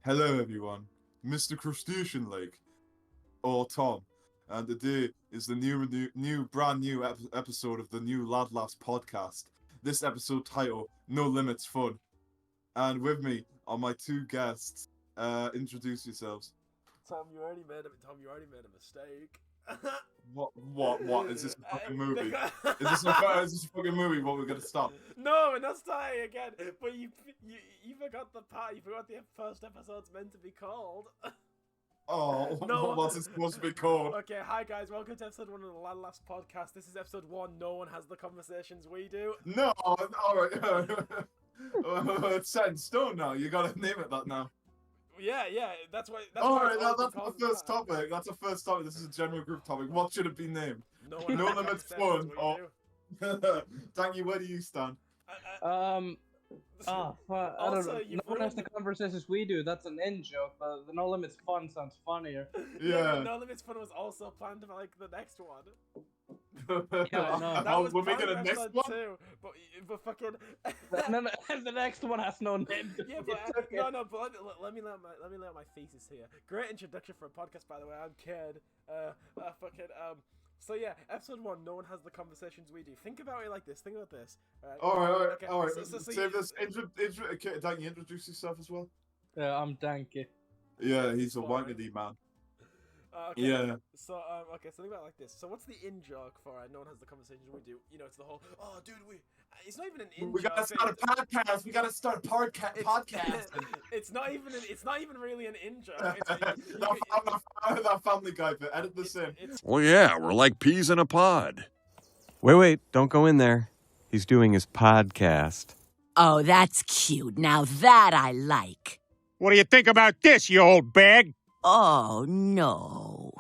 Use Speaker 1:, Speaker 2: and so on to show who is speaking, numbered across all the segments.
Speaker 1: Hello, everyone. Mr. Crustacean Lake, or Tom, and today is the brand new episode of the new Lad Laughs podcast. This episode title, No Limits Fun. And with me are my two guests. Introduce yourselves.
Speaker 2: Tom, you already made a mistake.
Speaker 1: What? Is this a fucking movie? Is this a fucking movie? What we're gonna stop?
Speaker 2: No, we're not starting again. But you forgot the part. You forgot the first episode's meant to be called.
Speaker 1: Oh,
Speaker 2: No.
Speaker 1: what's it supposed to be called?
Speaker 2: Okay, hi guys, welcome to episode 1 of the Lad Laughs podcast. This is episode 1. No one has the conversations we do.
Speaker 1: No, alright. It's set in stone now. You gotta name it that now.
Speaker 2: Yeah, that's why. That's
Speaker 1: Alright,
Speaker 2: why
Speaker 1: that's the first topic. That's the first topic. This is a general group topic. What should it be named?
Speaker 2: No one
Speaker 1: No
Speaker 2: has the
Speaker 1: Limits
Speaker 2: conversations
Speaker 1: Fun,
Speaker 2: we
Speaker 1: or-
Speaker 2: do.
Speaker 1: Thank you. Where do you stand?
Speaker 3: I
Speaker 2: Also,
Speaker 3: don't know.
Speaker 2: you've
Speaker 3: No one has
Speaker 2: ruined
Speaker 3: the conversations we do. That's an in joke, but the No Limits Fun sounds funnier.
Speaker 1: Yeah.
Speaker 2: No Limits Fun was also planned for like the next one.
Speaker 3: Yeah, I know.
Speaker 2: That was
Speaker 1: We're making
Speaker 2: planned
Speaker 1: a
Speaker 2: for
Speaker 1: next
Speaker 2: episode
Speaker 1: one.
Speaker 2: 2, but fucking.
Speaker 3: And then the next one has no name.
Speaker 2: Yeah, but no. But let me lay out my thesis here. Great introduction for a podcast, by the way. I'm Kid. So yeah, episode 1. No one has the conversations we do. Think about it like this. Think about this.
Speaker 1: Alright.
Speaker 2: So
Speaker 1: Save this. Okay, Dan, you introduce yourself as well.
Speaker 3: Yeah, I'm Danky.
Speaker 1: Yeah, he's a
Speaker 2: Fine.
Speaker 1: wankety man.
Speaker 2: Okay.
Speaker 1: Yeah.
Speaker 2: So so think about it like this. So what's the in joke for no one has the conversations we do? You know, it's the whole dude, it's not even an in
Speaker 1: We
Speaker 2: joke.
Speaker 1: gotta start a podcast. We gotta start a podcast.
Speaker 2: It's not even really an in joke.
Speaker 1: That Family Guy bit. Edit this in.
Speaker 4: Well, yeah, we're like peas in a pod.
Speaker 5: Wait, don't go in there. He's doing his podcast.
Speaker 6: Oh, that's cute. Now that I like.
Speaker 7: What do you think about this, you old bag?
Speaker 6: Oh, no.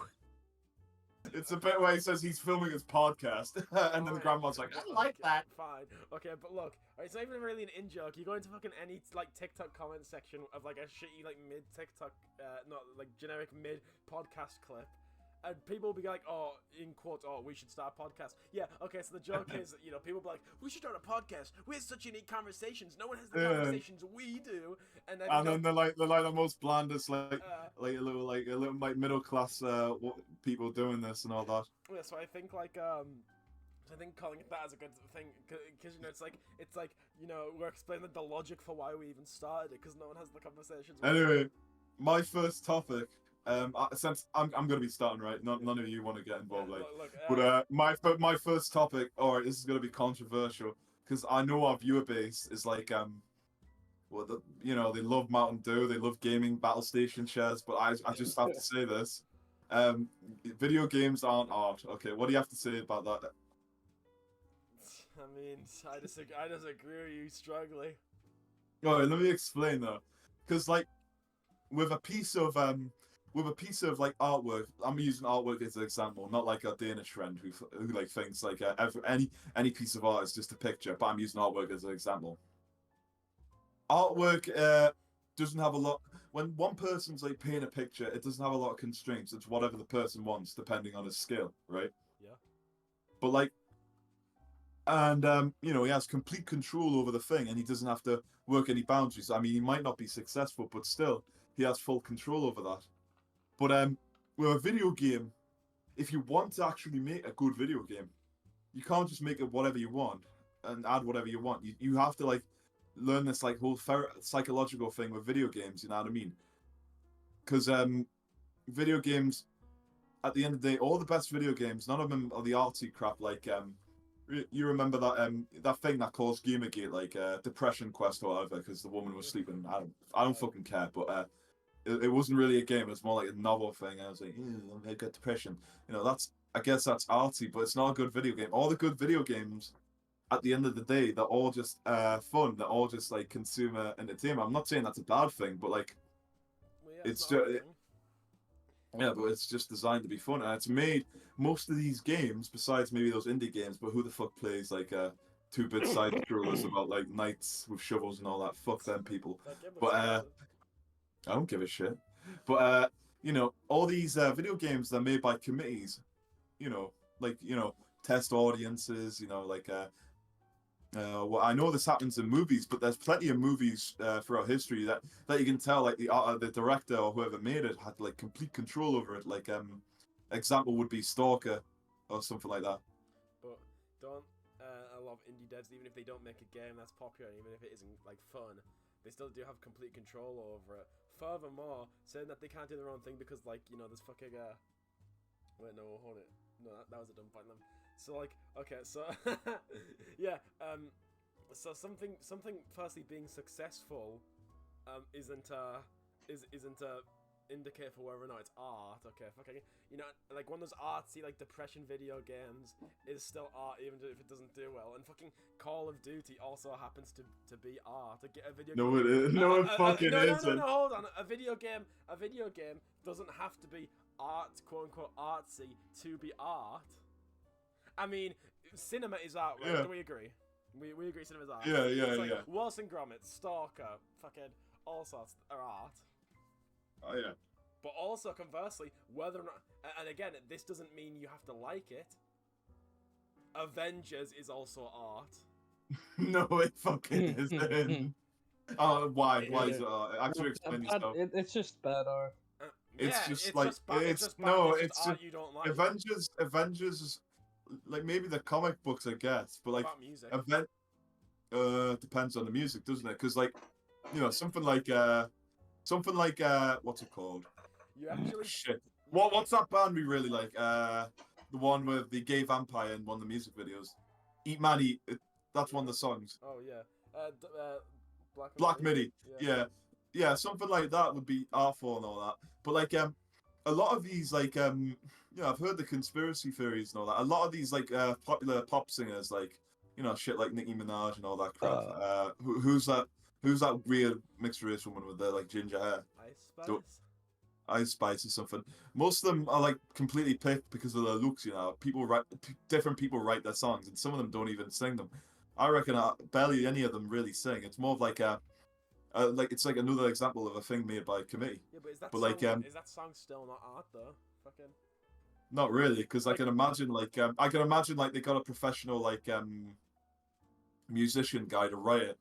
Speaker 1: It's a bit where he says he's filming his podcast, and then the grandma's like, "I like that."
Speaker 2: Fine. Okay, but look, it's not even really an in joke. You go into fucking any like TikTok comment section of like a shitty like mid TikTok, not like generic mid podcast clip, and people will be like, "Oh, in quotes, oh, we should start a podcast." Yeah. Okay. So the joke is, people be like, "We should start a podcast. We have such unique conversations. No one has the
Speaker 1: Yeah.
Speaker 2: conversations we do." And then,
Speaker 1: And then they're like the most blandest, like a little middle class people doing this and all that.
Speaker 2: Yeah, so I think I think calling it that is a good thing because it's like we're explaining the logic for why we even started it because no one has the conversations.
Speaker 1: Anyway, my first topic. Since I'm gonna be starting, right? None of you want to get involved, like. But my first topic. All right, this is gonna be controversial because I know our viewer base is like they love Mountain Dew, they love gaming, battle station shares, but I just have to say this. Video games aren't art. Okay, what do you have to say about that?
Speaker 2: I mean, I disagree with you strongly.
Speaker 1: All right, let me explain though, because like with a piece of like artwork, I'm using artwork as an example, not like a Danish friend who like thinks like any piece of art is just a picture, but I'm using artwork as an example. Artwork doesn't have a lot. When one person's like painting a picture, it doesn't have a lot of constraints. It's whatever the person wants, depending on his skill, right?
Speaker 2: Yeah.
Speaker 1: But like, and he has complete control over the thing, and he doesn't have to work any boundaries. I mean, he might not be successful, but still, he has full control over that. But with a video game, if you want to actually make a good video game, you can't just make it whatever you want and add whatever you want. You have to like learn this like whole psychological thing with video games. You know what I mean? Because video games, at the end of the day, all the best video games, none of them are the artsy crap. Like you remember that thing that caused Gamergate, like Depression Quest or whatever, because the woman was sleeping. I don't fucking care, but it wasn't really a game. It was more like a novel thing. I was like, I got depression. I guess that's artsy, but it's not a good video game. All the good video games, at the end of the day, they're all just fun. They're all just like consumer entertainment. I'm not saying that's a bad thing, but like, it's just but it's just designed to be fun, and it's made most of these games, besides maybe those indie games. But who the fuck plays like 2-bit side scrollers about like knights with shovels and all that? Fuck them people. But I don't give a shit. But all these video games, they're made by committees. Test audiences. well, I know this happens in movies, but there's plenty of movies throughout history that you can tell, like the director or whoever made it had like complete control over it. Like example would be Stalker or something like that.
Speaker 2: But don't a lot of indie devs, even if they don't make a game that's popular, and even if it isn't like fun, they still do have complete control over it. Furthermore, saying that they can't do their own thing because, like, you know, there's fucking wait, no, hold it. No, that was a dumb point. So, like, okay, so yeah, so something firstly being successful isn't a indicator for whether or not it's art. Okay, fucking, you know, like one of those artsy like depression video games is still art even if it doesn't do well. And fucking Call of Duty also happens to be art. A video
Speaker 1: No, it is. No, it fucking isn't.
Speaker 2: No, hold on. A video game doesn't have to be art, quote unquote artsy, to be art. I mean, cinema is art, right?
Speaker 1: Yeah.
Speaker 2: Do we agree? We agree cinema is art.
Speaker 1: Yeah,
Speaker 2: It's like
Speaker 1: yeah.
Speaker 2: Wallace and Gromit, Stalker, fucking all sorts are art.
Speaker 1: Oh yeah.
Speaker 2: But also, conversely, whether or not... And again, this doesn't mean you have to like it. Avengers is also art.
Speaker 1: No, it fucking isn't. Why? Why is it art? Actually, explain yourself.
Speaker 3: It's just bad art.
Speaker 1: It's
Speaker 2: Yeah,
Speaker 1: just like
Speaker 2: bad,
Speaker 1: it's
Speaker 2: just bad,
Speaker 1: no,
Speaker 2: it's
Speaker 1: it's
Speaker 2: just art
Speaker 1: just
Speaker 2: you don't like.
Speaker 1: Avengers is like maybe the comic books, I guess, but like
Speaker 2: About music.
Speaker 1: depends on the music, doesn't it? Because like, you know, something like what's it called?
Speaker 2: You actually...
Speaker 1: Shit. What's that band we really like? The one with the gay vampire in one of the music videos. Eat Man Eat. That's one of the songs.
Speaker 2: Oh, yeah.
Speaker 1: Black Midi. Yeah, something like that would be artful and all that. But like a lot of these like you know, I've heard the conspiracy theories and all that. A lot of these like popular pop singers, like, you know, shit like Nicki Minaj and all that crap. Who's that weird mixed race woman with the like ginger hair?
Speaker 2: Ice Spice?
Speaker 1: Don't- Ice Spice or something. Most of them are like completely picked because of their looks. You know, different people write their songs, and some of them don't even sing them. I reckon barely any of them really sing. It's more of like it's like another example of a thing made by a committee.
Speaker 2: Yeah, but is that
Speaker 1: But,
Speaker 2: song,
Speaker 1: like,
Speaker 2: is that song still not art though? Fucking...
Speaker 1: Not really, because I can imagine like they got a professional like musician guy to write it,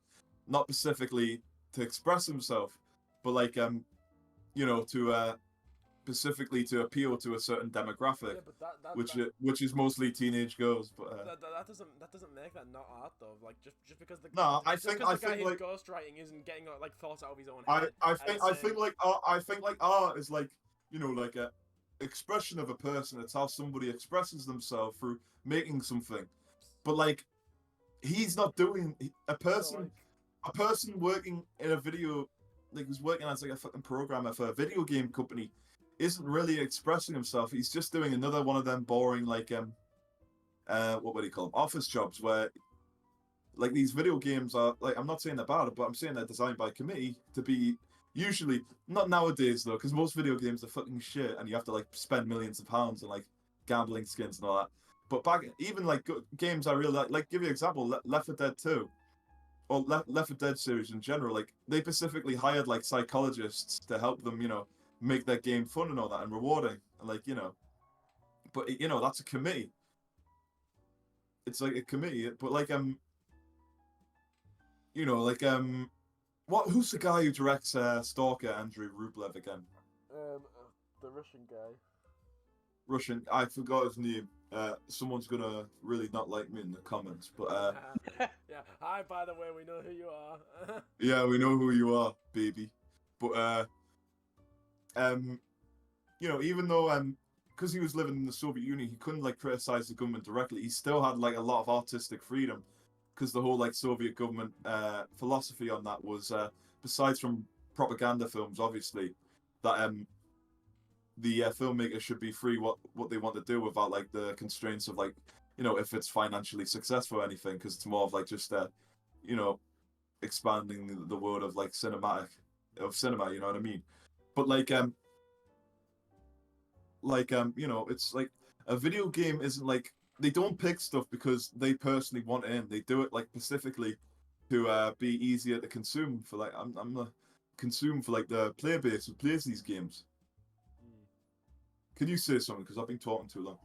Speaker 1: not specifically to express himself, but like you know, to specifically to appeal to a certain demographic,
Speaker 2: Yeah, but that
Speaker 1: which is mostly teenage girls. But
Speaker 2: that doesn't make that not art though. Like just because the
Speaker 1: no, I
Speaker 2: just
Speaker 1: think
Speaker 2: because the guy
Speaker 1: like
Speaker 2: who's ghostwriting isn't getting like thoughts out of his own
Speaker 1: I
Speaker 2: head.
Speaker 1: think like art is like, you know, like a expression of a person. It's how somebody expresses themselves through making something. But like, he's not doing a person working in a video, like who's working as like a fucking programmer for a video game company, isn't really expressing himself. He's just doing another one of them boring like what would you call them, office jobs, where like these video games are like, I'm not saying they're bad, but I'm saying they're designed by a committee to be, usually not nowadays though, because most video games are fucking shit and you have to like spend millions of pounds on like gambling skins and all that. But back even like games I really like give you an example, Left 4 Dead 2 or Left 4 Dead series in general, like they specifically hired like psychologists to help them, you know, make their game fun and all that and rewarding, and like, you know, but you know, that's a committee. It's like a committee, but like you know, like who's the guy who directs Stalker, Andrei Rublev again?
Speaker 2: The Russian guy.
Speaker 1: Russian, I forgot his name. Someone's gonna really not like me in the comments, but
Speaker 2: Yeah. Hi, by the way, we know who you are.
Speaker 1: yeah, we know who you are, baby. But you know, even though because he was living in the Soviet Union, he couldn't like criticize the government directly. He still had like a lot of artistic freedom, because the whole like Soviet government philosophy on that was, besides from propaganda films, obviously, that the filmmakers should be free what they want to do without like the constraints of like, you know, if it's financially successful or anything, because it's more of like just you know, expanding the world of like cinema, you know what I mean? But like you know, it's like a video game isn't like, they don't pick stuff because they personally want it in. They do it like specifically to be easier to consume for like I'm the consume for like the player base who plays these games. Can you say something? Because I've been talking too long.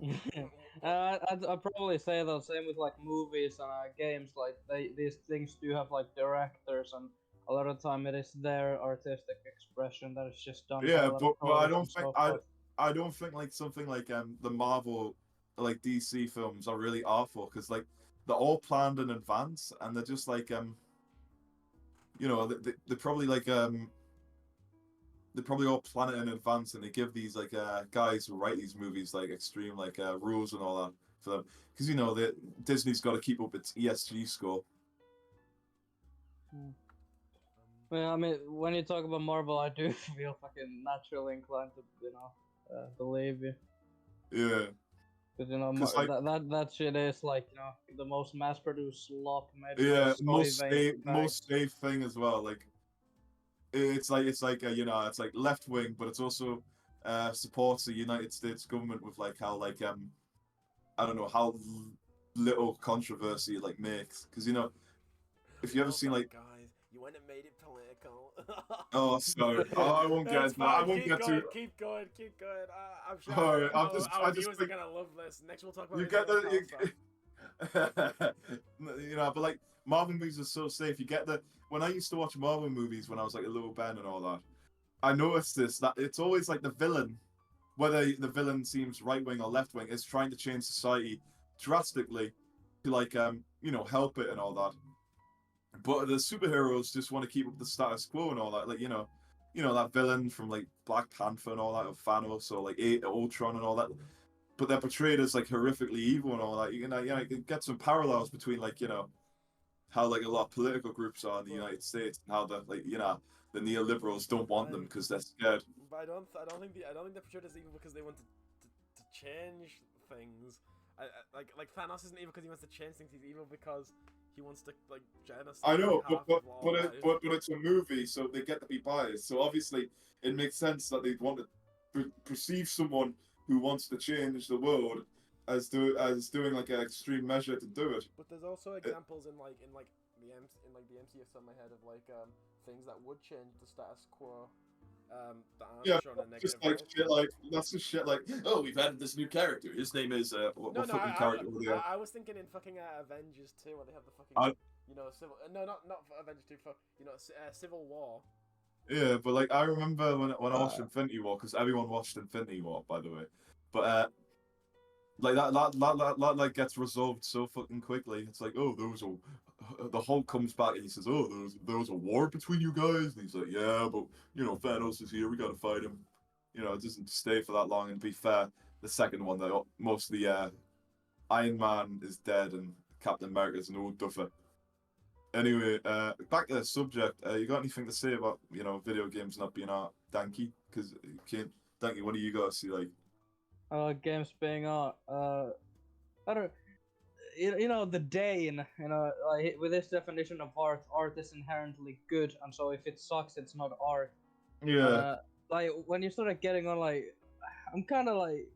Speaker 3: I'd probably say the same with like movies and games. Like these things do have like directors, and a lot of time it is their artistic expression that is just done by
Speaker 1: Yeah,
Speaker 3: a lot
Speaker 1: but
Speaker 3: of
Speaker 1: I
Speaker 3: coders
Speaker 1: don't
Speaker 3: and
Speaker 1: think
Speaker 3: so forth.
Speaker 1: I don't think like something like the Marvel like DC films are really artful because like they're all planned in advance and they're just like you know they're probably like they probably all plan it in advance and they give these like guys who write these movies like extreme like rules and all that for them because you know that Disney's got to keep up its ESG score.
Speaker 3: Well, I mean, when you talk about Marvel, I do feel fucking naturally inclined to, believe you.
Speaker 1: Yeah,
Speaker 3: Because, you know,
Speaker 1: 'cause, like-
Speaker 3: that shit is, like, you know, the most mass-produced slop made by
Speaker 1: yeah,
Speaker 3: a soy-based bag.
Speaker 1: most safe thing as well. Like it's like you know it's like left wing, but it's also supports the United States government with like how like I don't know how little controversy it like makes because you know if you ever seen like
Speaker 2: guys, you went and made it political.
Speaker 1: oh sorry I won't get
Speaker 2: That's
Speaker 1: into that. I
Speaker 2: fine,
Speaker 1: won't get to
Speaker 2: keep going. I'm sure
Speaker 1: Alright,
Speaker 2: our
Speaker 1: I just
Speaker 2: viewers
Speaker 1: think-
Speaker 2: are gonna love this. Next, we'll talk about
Speaker 1: you get
Speaker 2: Israel
Speaker 1: the
Speaker 2: Palestine.
Speaker 1: you know but like Marvel movies are so safe. You get the when I used to watch Marvel movies when I was like a little Ben and all that, I noticed this that it's always like the villain, whether the villain seems right wing or left wing, is trying to change society drastically to like you know help it and all that. But the superheroes just want to keep up the status quo and all that. Like you know that villain from like Black Panther and all that, or Thanos or like Ultron and all that. But they're portrayed as like horrifically evil and all that. You know, you can get some parallels between like you know how like a lot of political groups are in the United States and how the like you know the neoliberals don't want them because they're scared.
Speaker 2: But I don't think they're portrayed as evil because they want to change things. Like Thanos isn't evil because he wants to change things. He's evil because he wants to like genocide.
Speaker 1: I know,
Speaker 2: half
Speaker 1: but
Speaker 2: of all life.
Speaker 1: it's a movie, so they get to be biased. So obviously, it makes sense that they'd want to perceive someone who wants to change the world as doing like an extreme measure to do it.
Speaker 2: But there's also examples in the MCU off my head of like things that would change the status quo. That aren't
Speaker 1: Yeah,
Speaker 2: shown in
Speaker 1: just
Speaker 2: negative
Speaker 1: like
Speaker 2: light.
Speaker 1: shit like that's just shit like oh we've added this new character. His name is what fucking character was
Speaker 2: I was thinking in fucking Avengers 2 where they have the fucking you know civil not for Avengers 2 for you know Civil War.
Speaker 1: Yeah, but like I remember when I watched Infinity War because everyone watched Infinity War by the way, but like that like gets resolved so fucking quickly. It's like oh the Hulk comes back and he says oh there was a war between you guys and he's like yeah but you know Thanos is here we gotta fight him. You know it doesn't stay for that long and to be fair the second one that most of the Iron Man is dead and Captain America's an old duffer. Anyway, back to the subject. You got anything to say about you know video games not being art, Danky? Because Danky, what do you guys see like?
Speaker 3: Games being art. I don't. You know the Dane. You know, like with this definition of art, art is inherently good, and so if it sucks, it's not art.
Speaker 1: Yeah,
Speaker 3: Like when you start getting on, like, I'm kind of like,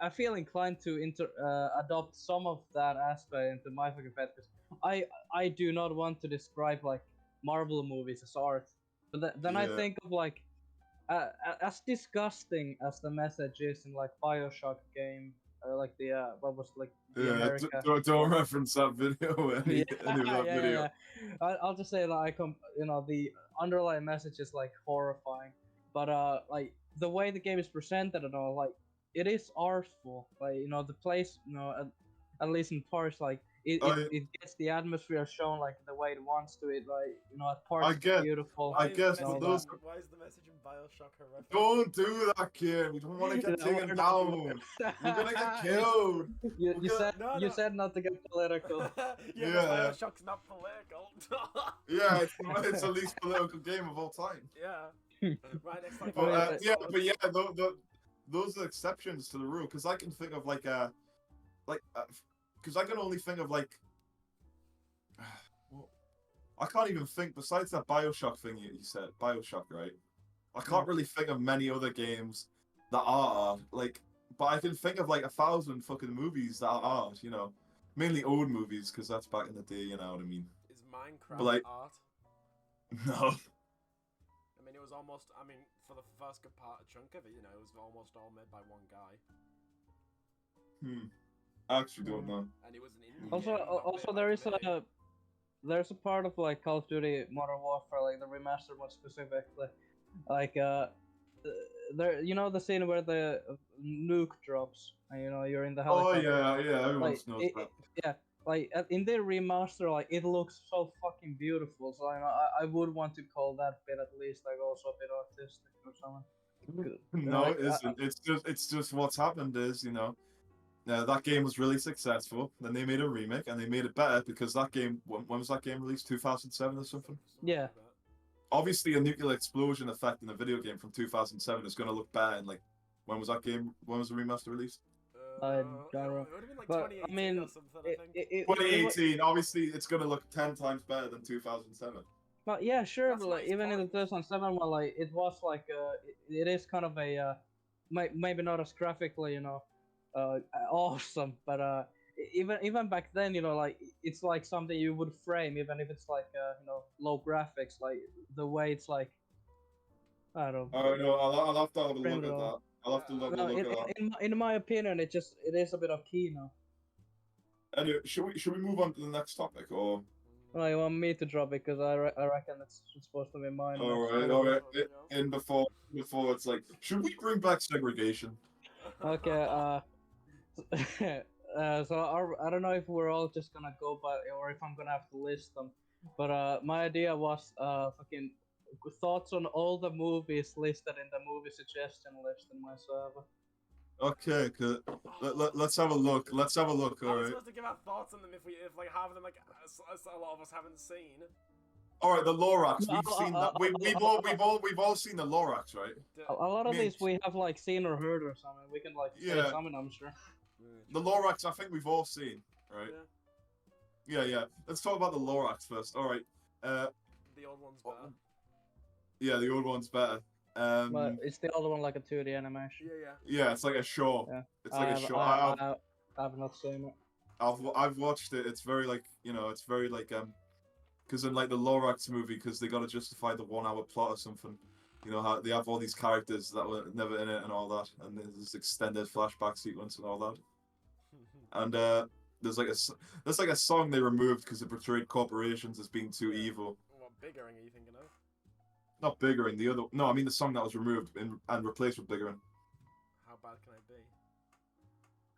Speaker 3: I feel inclined to adopt some of that aspect into my fucking pet because I do not want to describe like Marvel movies as art, but then I
Speaker 1: Yeah.
Speaker 3: think of like as disgusting as the message is in like BioShock game, like the what was like the
Speaker 1: yeah.
Speaker 3: America.
Speaker 1: Don't reference that video. Any of that video.
Speaker 3: Yeah. I'll just say that you know the underlying message is like horrifying, but like the way the game is presented and all like it is artful. Like you know the place you know at least in parts like it gets the atmosphere shown like the way it wants to. It like you know at parts it's beautiful.
Speaker 1: I guess,
Speaker 3: but
Speaker 1: those-
Speaker 2: Why is the message in BioShock horrific?
Speaker 1: Don't do that, kid. We don't want to get taken down. We're gonna get killed.
Speaker 3: You said not to get political.
Speaker 2: yeah,
Speaker 1: Yeah.
Speaker 2: but BioShock's not political.
Speaker 1: Yeah, it's the least political game of all time.
Speaker 2: yeah. Right next time.
Speaker 1: But those are exceptions to the rule because I can think of because I can only think of like I can't even think besides that BioShock thing you said BioShock, right? I can't really think of many other games that are like, but I can think of like 1,000 fucking movies that are art, you know, mainly old movies because that's back in the day, you know what I mean?
Speaker 2: Is Minecraft
Speaker 1: But, like-
Speaker 2: art?
Speaker 1: No.
Speaker 2: I mean, it was almost. I mean, for the first good chunk of it, you know, it was almost all made by one guy.
Speaker 1: I actually don't know.
Speaker 2: And it was an indie
Speaker 3: Also,
Speaker 2: game, not
Speaker 3: also
Speaker 2: made by
Speaker 3: there is
Speaker 2: Committee.
Speaker 3: there's a part of like Call of Duty Modern Warfare, like the remaster one specifically, like there, you know the scene where the nuke drops, and you know you're in the
Speaker 1: Oh
Speaker 3: helicopter.
Speaker 1: yeah, everyone
Speaker 3: Like
Speaker 1: knows that.
Speaker 3: yeah, like in their remaster, like it looks so fucking beautiful. So you know, I would want to call that bit at least like also a bit artistic or something.
Speaker 1: No,
Speaker 3: Like,
Speaker 1: it isn't. It's just what's happened is, you know, that game was really successful. Then they made a remake and they made it better because that game. When was that game released? 2007 or something.
Speaker 3: Yeah.
Speaker 1: Obviously, a nuclear explosion effect in a video game from 2007 is going to look better. And like, when was that game? When was the remaster released?
Speaker 3: I don't
Speaker 2: It
Speaker 3: know.
Speaker 2: would have been like
Speaker 3: But, I
Speaker 2: 2018
Speaker 3: mean,
Speaker 2: or something, I think.
Speaker 1: 2018. Obviously, it's going to look 10 times better than 2007.
Speaker 3: But yeah, sure.
Speaker 2: That's
Speaker 3: But like,
Speaker 2: nice
Speaker 3: even in the
Speaker 2: point.
Speaker 3: 2007 one, like it was like it is kind of a maybe not as graphically, you know, awesome, but even back then, you know, like it's like something you would frame, even if it's like you know, low graphics, like the way it's like, I don't know.
Speaker 1: Oh no, I'll have to have a
Speaker 3: Frame
Speaker 1: look
Speaker 3: it
Speaker 1: at
Speaker 3: all.
Speaker 1: that. I'll have to have a
Speaker 3: No,
Speaker 1: look at that.
Speaker 3: in my opinion, it is a bit of key now.
Speaker 1: Anyway, should we move on to the next topic or?
Speaker 3: Well, you want me to drop it because I reckon it's supposed to be mine.
Speaker 1: All
Speaker 3: next.
Speaker 1: right, all right. And before it's like, should we bring back segregation?
Speaker 3: Okay, so I don't know if we're all just gonna go by, or if I'm gonna have to list them. But my idea was fucking thoughts on all the movies listed in the movie suggestion list in my server.
Speaker 1: Okay, let's have a look. Let's have a look.
Speaker 2: How
Speaker 1: All
Speaker 2: are we
Speaker 1: right.
Speaker 2: supposed to give our thoughts on them if like half of them like a lot of us haven't seen?
Speaker 1: All right, the Lorax. We've seen that. We've all seen the Lorax, right?
Speaker 3: A lot of
Speaker 1: Me-
Speaker 3: these we have like seen or heard or something. We can like say
Speaker 1: Yeah.
Speaker 3: something, I'm sure.
Speaker 1: The Lorax. I think we've all seen, right? Yeah. Let's talk about the Lorax first. All right.
Speaker 2: The old one's better.
Speaker 1: Yeah, the old one's better.
Speaker 3: But it's the other one like a 2D animation.
Speaker 1: Yeah, it's like a show.
Speaker 3: Yeah.
Speaker 1: It's like a show.
Speaker 3: I've not seen it.
Speaker 1: I've watched it. It's very like, you know, it's very like because in like the Lorax movie, because they got to justify the 1 hour plot or something. You know how they have all these characters that were never in it and all that, and there's this extended flashback sequence and all that. And there's like a song they removed because it portrayed corporations as being too evil.
Speaker 2: What biggering are you thinking of?
Speaker 1: Not Biggering, the other. No, I mean the song that was removed and replaced with Biggering.
Speaker 2: How bad can I be?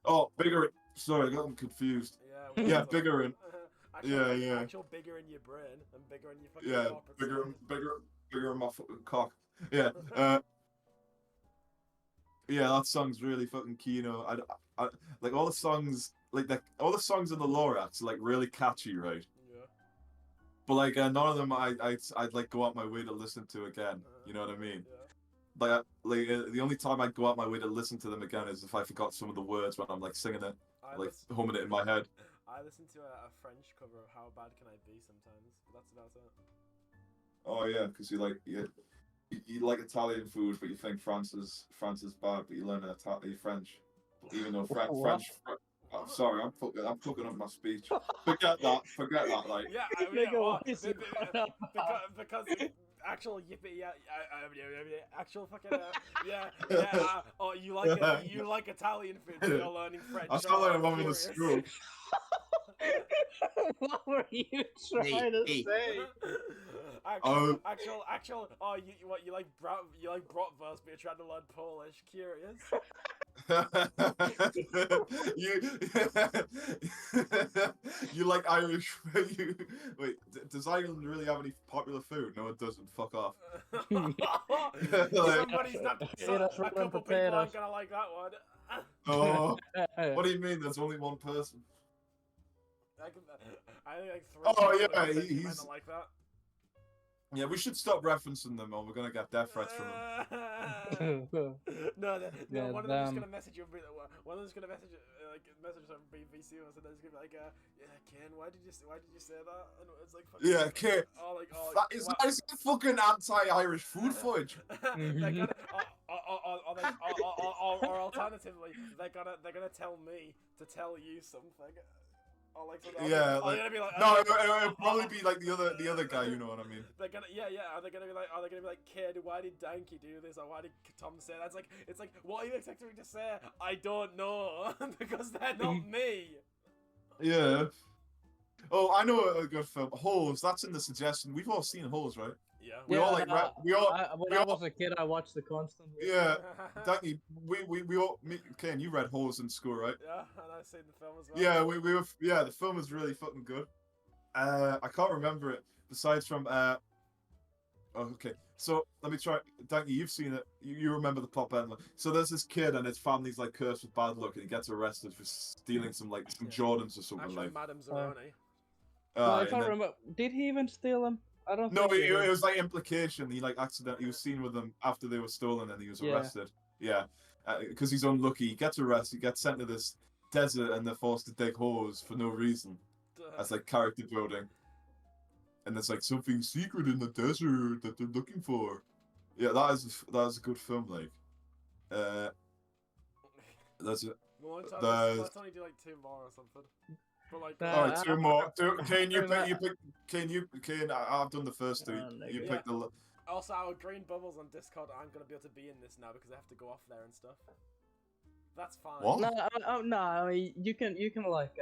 Speaker 1: Oh, Biggering. Sorry, I got them confused.
Speaker 2: Yeah.
Speaker 1: Yeah,
Speaker 2: whatever.
Speaker 1: Biggering. Yeah.
Speaker 2: Actual bigger in your brain and bigger in your fucking
Speaker 1: Yeah,
Speaker 2: corporate
Speaker 1: bigger in my fucking cock. Yeah. Yeah, that song's really fucking key. You know, I like all the songs, all the songs in the Lorax are like really catchy, right?
Speaker 2: Yeah.
Speaker 1: But like none of them I'd like go out my way to listen to again. You know what I mean?
Speaker 2: Yeah.
Speaker 1: The only time I'd go out my way to listen to them again is if I forgot some of the words when I'm like singing it, like humming it in my head.
Speaker 2: I listen to a French cover of How Bad Can I Be sometimes, but that's about it.
Speaker 1: Oh yeah, because you like Italian food, but you think France is bad, but you learn French, even though French. Oh, sorry, I'm fucking up my speech. Forget that. Like.
Speaker 2: Yeah,
Speaker 3: Nigga,
Speaker 2: well,
Speaker 3: why is it
Speaker 2: because actual yippee, actual fucking oh, you like Italian food, but you're learning French.
Speaker 1: I sound like I'm having a stroke.
Speaker 3: What were you trying to say?
Speaker 2: Actual. Oh, you like bratwurst, but you're trying to learn Polish. Curious.
Speaker 1: You like Irish? Wait, does Ireland really have any popular food? No, it doesn't. Fuck off.
Speaker 2: Somebody's not.
Speaker 3: Potatoes,
Speaker 2: A couple people aren't gonna like that one.
Speaker 1: Oh, what do you mean? There's only one person.
Speaker 2: I think like three.
Speaker 1: Oh,
Speaker 2: people
Speaker 1: yeah,
Speaker 2: that might
Speaker 1: he's-
Speaker 2: not like that.
Speaker 1: Yeah, we should stop referencing them, or we're gonna get death threats from them.
Speaker 2: No,
Speaker 3: Yeah,
Speaker 2: one of them is
Speaker 3: them.
Speaker 2: gonna message you. One of them's gonna message on BBC or something. It's gonna be like, yeah, Ken, why did you say that? And it's like, fucking,
Speaker 1: Yeah, Ken. That is
Speaker 2: what-
Speaker 1: that is fucking anti-Irish food fudge.
Speaker 2: They're gonna, or alternatively, they're gonna tell me to tell you something. Or like,
Speaker 1: Yeah,
Speaker 2: are
Speaker 1: like,
Speaker 2: they gonna be like,
Speaker 1: no, it'll probably be like the other guy. You know what I mean?
Speaker 2: They're gonna, yeah. Are they gonna be like, kid, why did Danky do this, or why did Tom say that? It's like, what are you expecting me to say? I don't know, because they're not me.
Speaker 1: Yeah. Oh, I know a good film. Holes. That's in the suggestion. We've all seen Holes, right?
Speaker 2: Yeah.
Speaker 1: We all like.
Speaker 3: When I was a kid, I watched it constantly.
Speaker 1: Yeah. Danny, we all. Ken, you read Holes in school, right?
Speaker 2: Yeah, and I've seen the film as well.
Speaker 1: Yeah, we were. Yeah, the film is really fucking good. I can't remember it. Besides from. Oh, okay. So let me try. Danny, you've seen it. You remember the plot better. So there's this kid and his family's like cursed with bad luck, and he gets arrested for stealing some Jordans or something
Speaker 2: Actually,
Speaker 1: like.
Speaker 2: Madame Zeroni.
Speaker 3: Well, if I remember, did he even steal them? I don't.
Speaker 1: No,
Speaker 3: think
Speaker 1: it was like implication. He like accidentally he was seen with them after they were stolen, and he was arrested. Yeah, because he's unlucky. He gets arrested. He gets sent to this desert, and they're forced to dig holes for no reason. As like character building. And there's like something secret in the desert that they're looking for. Yeah, that is a good film. Like, that's it.
Speaker 2: Well, let's only do like 2 more or something. But like,
Speaker 1: all right, 2 more. Kane, I've done the first 2. You pick the.
Speaker 2: Also, our green bubbles on Discord aren't gonna be able to be in this now because they have to go off there and stuff. That's fine.
Speaker 1: What?
Speaker 3: No, I mean, you can like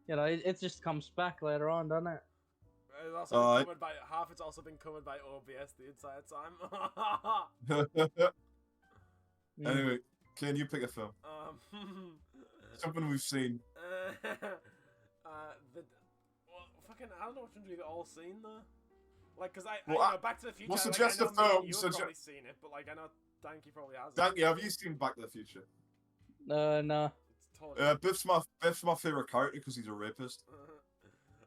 Speaker 3: you know, it just comes back later on, doesn't it?
Speaker 2: It's also been covered by half. It's also been covered by OBS the entire time.
Speaker 1: Anyway, can you pick a film? Something we've seen.
Speaker 2: Fucking, I don't know which ones we've all seen though. Like, cause I
Speaker 1: Well,
Speaker 2: you know, Back to the Future.
Speaker 1: we'll
Speaker 2: like,
Speaker 1: suggest
Speaker 2: I know
Speaker 1: a film,
Speaker 2: You've probably seen it, but like I know Danky probably hasn't.
Speaker 1: Danky, have you seen Back to the Future?
Speaker 3: No.
Speaker 2: It's totally...
Speaker 1: Biff's my favorite character because he's a rapist.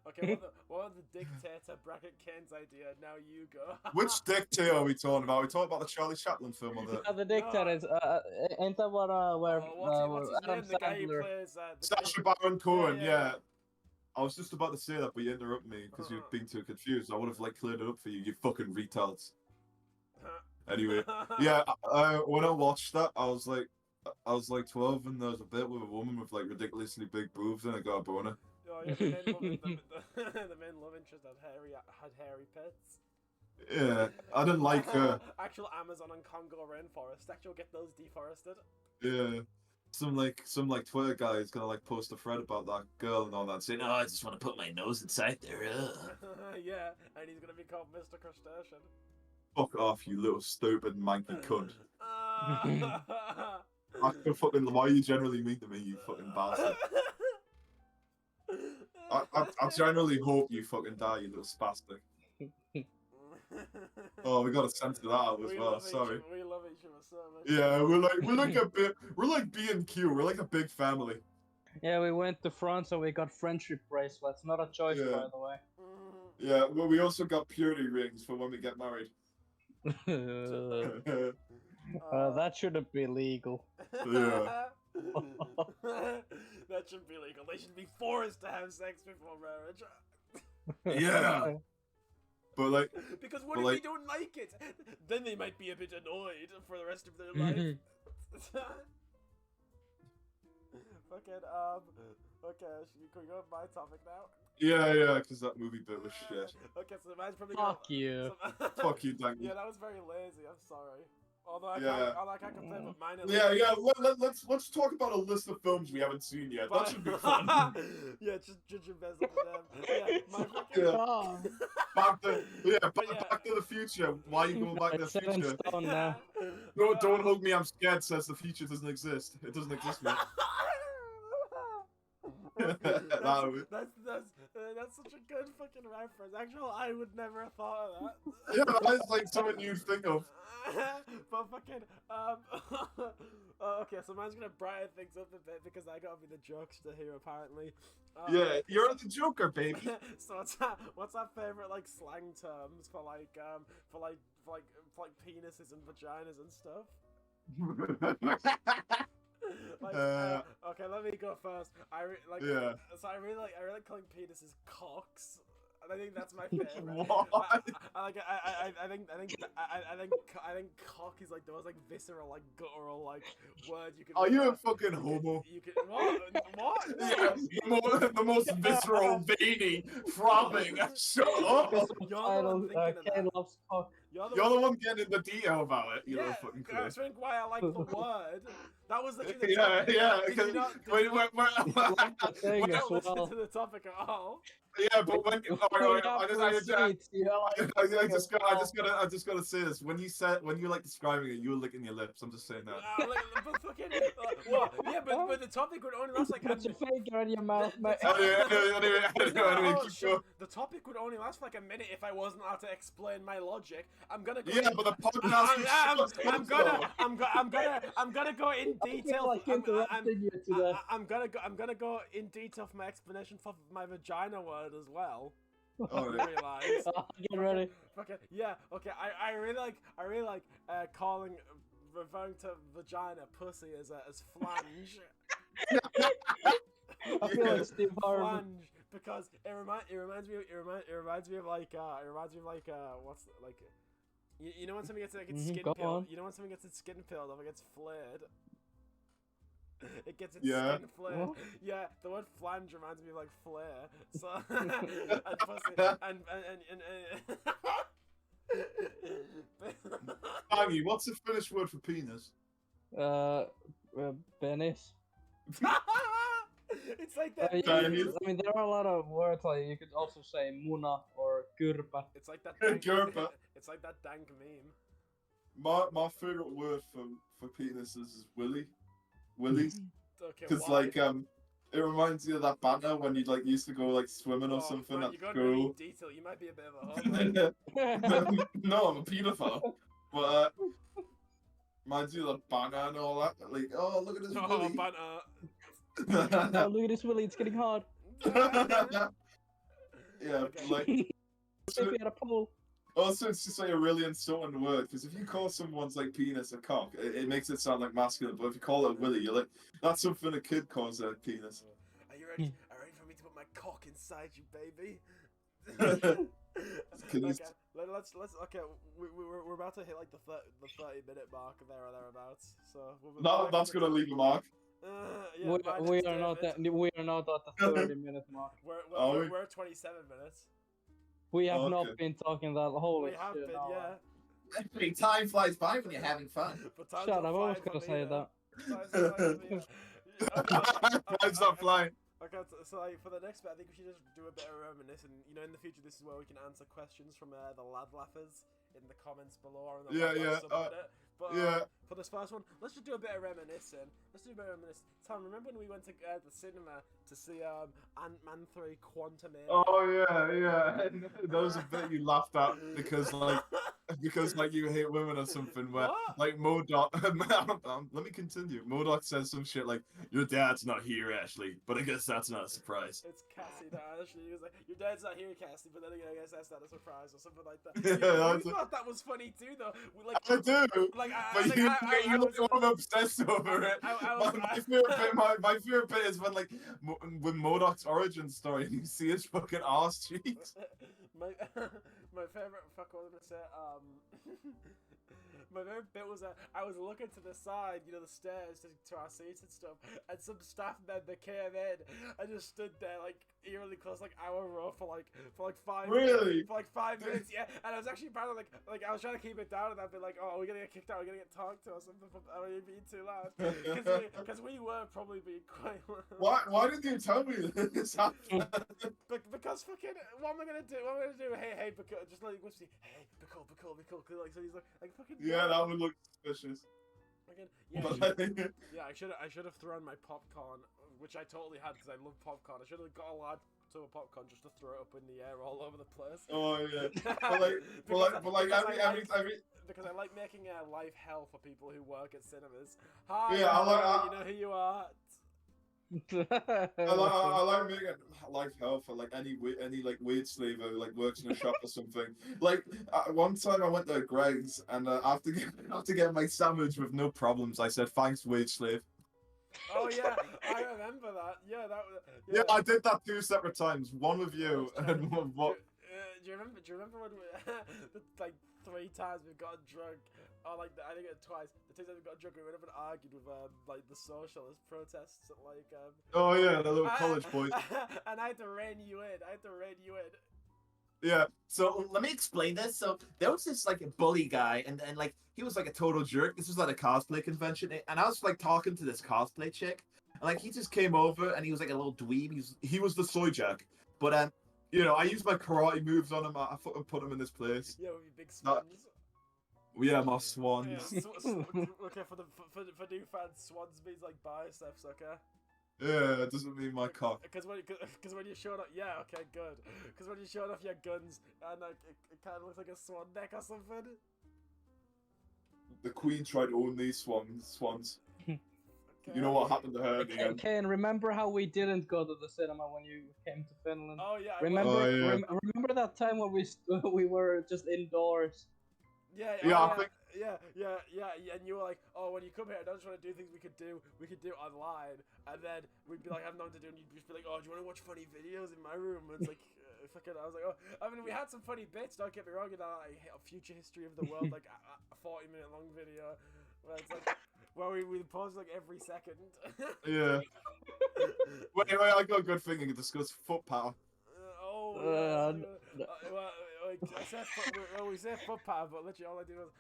Speaker 2: Okay, what was the dictator bracket Kane's idea? Now you go.
Speaker 1: Which dictator are we talking about? Are we talking about the Charlie Chaplin film or the...
Speaker 3: The dictator is ain't that what where
Speaker 2: what's his
Speaker 3: Adam
Speaker 2: name? The guy who
Speaker 3: Sandler?
Speaker 2: plays
Speaker 1: Sacha Baron Cohen,
Speaker 2: Yeah.
Speaker 1: yeah. I was just about to say that, but you interrupted me because you're being too confused. I would have like cleared it up for you, you fucking retards. Anyway, yeah. When I watched that, I was like 12, and there was a bit with a woman with like ridiculously big boobs, and I got a boner.
Speaker 2: Oh, yeah, the main love interest had hairy pets.
Speaker 1: Yeah, I didn't like her.
Speaker 2: Actual Amazon and Congo rainforest. Actual get those deforested.
Speaker 1: Yeah. Some Twitter guy is gonna like post a thread about that girl and all that, saying, "Oh, I just want to put my nose inside there."
Speaker 2: Yeah, and he's gonna be called Mr. Crustacean.
Speaker 1: Fuck off, you little stupid manky cunt. Why are you generally mean to me, you fucking bastard? I generally hope you fucking die, you little spastic. Oh, we got to censor that out as well. Sorry.
Speaker 2: We love each other so much.
Speaker 1: Yeah, we're like B&Q. We're like a big family.
Speaker 3: Yeah, we went to France, so we got friendship bracelets. Not a choice,
Speaker 1: Yeah.
Speaker 3: by the way.
Speaker 1: Yeah, well, we also got purity rings for when we get married.
Speaker 3: That shouldn't be legal.
Speaker 1: Yeah.
Speaker 2: That shouldn't be legal. They should be forced to have sex before marriage.
Speaker 1: Yeah. But like,
Speaker 2: because what if they don't like it? Then they might be a bit annoyed for the rest of their life. Fucking okay, can we go to my topic now?
Speaker 1: yeah, because that movie bit was shit.
Speaker 2: Okay, so mine's probably
Speaker 3: Fuck you.
Speaker 1: Fuck you, thank you.
Speaker 2: Yeah, that was very lazy. I'm sorry. Although I can't complain, but mine is.
Speaker 1: Yeah. Let's talk about a list of films we haven't seen yet. That should be fun.
Speaker 2: Yeah, just judging based on them. Yeah, my fucking.
Speaker 1: Yeah. Back to the Future. Why are you going back to the
Speaker 3: It's set in
Speaker 1: future?
Speaker 3: stone now.
Speaker 1: No, don't hug me. I'm scared. Says the future doesn't exist. It doesn't exist, mate.
Speaker 2: That's such a good fucking reference. Actually, I would never have thought of that.
Speaker 1: Yeah, that's like something you think of.
Speaker 2: But fucking okay, so mine's gonna brighten things up a bit because I gotta be the jokester here apparently.
Speaker 1: Yeah, you're the Joker, baby.
Speaker 2: So what's our favorite like slang terms for penises and vaginas and stuff? Okay, let me go first. So I really like calling penises cocks. I think that's my favorite.
Speaker 1: What?
Speaker 2: I think cock is like the most like visceral, like guttural, like word you can.
Speaker 1: Are you a fucking homo?
Speaker 2: You can what? What?
Speaker 1: Yeah, the most visceral, veiny, throbbing. Shut up!
Speaker 2: You're the one thinking of
Speaker 3: Kane
Speaker 2: that.
Speaker 3: loves cock.
Speaker 2: You're
Speaker 1: You're the one getting into detail about it. You
Speaker 2: Yeah,
Speaker 1: know, fucking
Speaker 2: that's
Speaker 1: Chris.
Speaker 2: why I like the word. That was literally the
Speaker 1: Yeah,
Speaker 2: topic.
Speaker 1: yeah.
Speaker 2: Did
Speaker 1: Because
Speaker 2: you not, did
Speaker 1: when,
Speaker 2: you
Speaker 1: when, when,
Speaker 3: Thing
Speaker 2: not
Speaker 3: as
Speaker 2: listen
Speaker 3: well.
Speaker 2: to the topic at all?
Speaker 1: yeah, but when I just gotta say this. When you like describing it, you were licking your lips. I'm just saying that.
Speaker 2: But fucking, what? Yeah, but the topic would only last like.
Speaker 3: Put your finger in your mouth, mate.
Speaker 1: Anyway, keep going.
Speaker 2: The topic would only last for like a minute if I wasn't allowed to explain my logic. I'm gonna go.
Speaker 1: Yeah, but the podcast is
Speaker 2: I'm gonna go in
Speaker 3: I feel
Speaker 2: detail.
Speaker 3: like interrupting you today.
Speaker 2: I'm gonna go in detail for my explanation for my vagina word as well.
Speaker 1: Alright.
Speaker 2: I realize.
Speaker 3: Get ready.
Speaker 2: Okay, yeah, okay. I really like calling referring to vagina pussy as flange.
Speaker 3: I feel like Steve Harvey.
Speaker 2: Flange because it reminds me of like what's like you know when something gets like its skin
Speaker 3: go
Speaker 2: peeled,
Speaker 3: on.
Speaker 2: you know when something gets its skin peeled off, it gets flared. It gets its
Speaker 1: Yeah.
Speaker 2: skin flared.
Speaker 3: What?
Speaker 2: Yeah, the word flange reminds me of like flare. So and pussy and
Speaker 1: Maggie, what's the Finnish word for penis?
Speaker 3: Penis.
Speaker 2: it's like that.
Speaker 3: I mean, there are a lot of words like you could also say muna or kyrpä.
Speaker 2: It's like that. Dank,
Speaker 1: Gerpa.
Speaker 2: it's like that dank meme.
Speaker 1: My favorite word for penis is willy. Willy.
Speaker 2: Okay,
Speaker 1: Because
Speaker 2: why?
Speaker 1: like it reminds you of that banter when you like used to go like swimming or
Speaker 2: Oh,
Speaker 1: something
Speaker 2: man,
Speaker 1: at
Speaker 2: you're going really
Speaker 1: school.
Speaker 2: detail. You might be a bit of a homo.
Speaker 1: No, I'm a pedophile. But reminds you of the banter and all that. Like, oh look at this
Speaker 2: Oh,
Speaker 1: willy.
Speaker 2: but
Speaker 3: Oh, look at this Willie, it's getting hard.
Speaker 1: Yeah,
Speaker 2: Okay.
Speaker 1: like
Speaker 3: If we had a pool.
Speaker 1: also it's just like a really insulting word because if you call someone's like penis a cock, it makes it sound like masculine. But if you call it a willy, you're like that's something a kid calls their penis.
Speaker 2: Are you ready? Are you ready for me to put my cock inside you, baby?
Speaker 1: Can you-
Speaker 2: Okay, let's okay. We're about to hit like the 30-minute mark there or thereabouts. So we'll be
Speaker 1: No,
Speaker 2: back
Speaker 1: that's
Speaker 2: in
Speaker 1: gonna leave a mark.
Speaker 2: yeah, mine
Speaker 3: We
Speaker 2: is
Speaker 3: are not
Speaker 2: David.
Speaker 3: that. We are not at the 30-minute mark.
Speaker 2: We're at 27 minutes.
Speaker 3: We have
Speaker 1: Okay.
Speaker 3: not been talking that. Holy
Speaker 2: We have
Speaker 3: shit!
Speaker 2: been,
Speaker 3: no.
Speaker 2: yeah.
Speaker 8: Time flies by when you're having fun.
Speaker 2: But time's
Speaker 3: Shut
Speaker 2: not
Speaker 3: up! I was
Speaker 2: flying for
Speaker 3: gonna
Speaker 2: me,
Speaker 3: say that.
Speaker 2: Time's not flying for me,
Speaker 1: Mine's not flying.
Speaker 2: Okay, so like for the next bit, I think we should just do a bit of reminiscing. You know, in the future, this is where we can answer questions from the lad laughers in the comments below or in the
Speaker 1: Yeah,
Speaker 2: Lad
Speaker 1: yeah,
Speaker 2: Laugh subreddit. But
Speaker 1: yeah.
Speaker 2: for this first one, let's just do a bit of reminiscing. Let's do a bit of reminiscing. Tom, remember when we went to the cinema to see Ant-Man 3 Quantumania?
Speaker 1: Oh yeah. That was a bit you laughed at because like you hate women or something. Where
Speaker 2: What?
Speaker 1: like Modok. Let me continue. Modok says some shit like, "Your dad's not here, Ashley," but I guess that's not a surprise.
Speaker 2: It's Cassie that actually he was like, "Your dad's not here, Cassie," but then again, I guess that's not a surprise or something like that.
Speaker 1: Yeah,
Speaker 2: We
Speaker 1: that's a-
Speaker 2: thought that was funny too, though. We, like,
Speaker 1: I do.
Speaker 2: like,
Speaker 1: But
Speaker 2: like,
Speaker 1: you,
Speaker 2: I
Speaker 1: you're
Speaker 2: was-
Speaker 1: the one obsessed over it.
Speaker 2: I was-
Speaker 1: My favorite bit is when like with Modok's origin story, and you see his fucking arse cheeks.
Speaker 2: my my favorite fuck what was I gonna say my favorite bit was I was looking to the side, you know, the stairs to our seats and stuff, and some staff member came in and just stood there like eerily close, like our row for like 5
Speaker 1: Really?
Speaker 2: for like 5 minutes, yeah. And I was actually proud of like I was trying to keep it down, and I'd be like, oh, are we gonna get kicked out? Are we gonna get talked to or something? Are we being too loud? Because we were probably being quite loud.
Speaker 1: Why didn't you tell me this happened?
Speaker 2: Because fucking, what am I gonna do? What am I gonna do? Hey, just like whisper, hey, be cool. Like, so he's like fucking.
Speaker 1: Yeah, that would look suspicious.
Speaker 2: Fucking, yeah,
Speaker 1: But
Speaker 2: I should have thrown my popcorn, which I totally had because I love popcorn. I should have got a lad to a popcorn just to throw it up in the air all over the place.
Speaker 1: oh yeah.
Speaker 2: Because I like making life hell for people who work at cinemas. Hi,
Speaker 1: Yeah,
Speaker 2: you know who you are.
Speaker 1: I like making life hell for like any like wage slave who like works in a shop or something. Like one time I went to Greg's and after getting my sandwich with no problems, I said thanks, wage slave.
Speaker 2: Oh yeah, I remember that. Yeah, that was.
Speaker 1: Yeah, I did that 2 separate times. One with you and one what?
Speaker 2: Do you remember when we, like 3 times we've gotten drunk, or like I think it twice. The 2 times we got drunk, we went up and argued with like the socialist protests at like
Speaker 1: Oh yeah, the little college boys.
Speaker 2: and I had to rein you in.
Speaker 1: Yeah.
Speaker 8: So let me explain this. So there was this like a bully guy, and like he was like a total jerk. This was at a cosplay convention, and I was like talking to this cosplay chick, and like he just came over, and he was like a little dweeb.
Speaker 1: He was the soy jack, but you know, I used my karate moves on him. I fucking put him in this place.
Speaker 2: Yeah, with your big swans.
Speaker 1: Yeah, my swans.
Speaker 2: Yeah, okay, for new fans, swans means like biceps. Okay.
Speaker 1: Yeah, it doesn't mean my cock.
Speaker 2: Because when you showed off, yeah, okay, good. Because when you showed off your guns, and like it kind of looks like a swan neck or something.
Speaker 1: The queen tried to own these swans.
Speaker 2: Okay.
Speaker 1: You know what happened to her at the end?
Speaker 3: Ken, remember how we didn't go to the cinema when you came to Finland?
Speaker 2: Oh yeah.
Speaker 3: Remember,
Speaker 1: Oh, yeah.
Speaker 3: remember that time when we were just indoors?
Speaker 2: Yeah,
Speaker 1: Yeah, I
Speaker 2: yeah,
Speaker 1: think-
Speaker 2: yeah, and you were like, oh, when you come here, I don't just want to do things we could do online, and then we'd be like, I have nothing to do, and you'd just be like, oh, do you want to watch funny videos in my room? And it's like, fucking, I was like, oh, I mean, we had some funny bits, don't get me wrong, in that like, future history of the world, like a 40-minute long video, where it's like, where we pause like every second.
Speaker 1: Yeah. Wait, I got a good thing to discuss foot power.
Speaker 2: We say foot power, but literally all I did was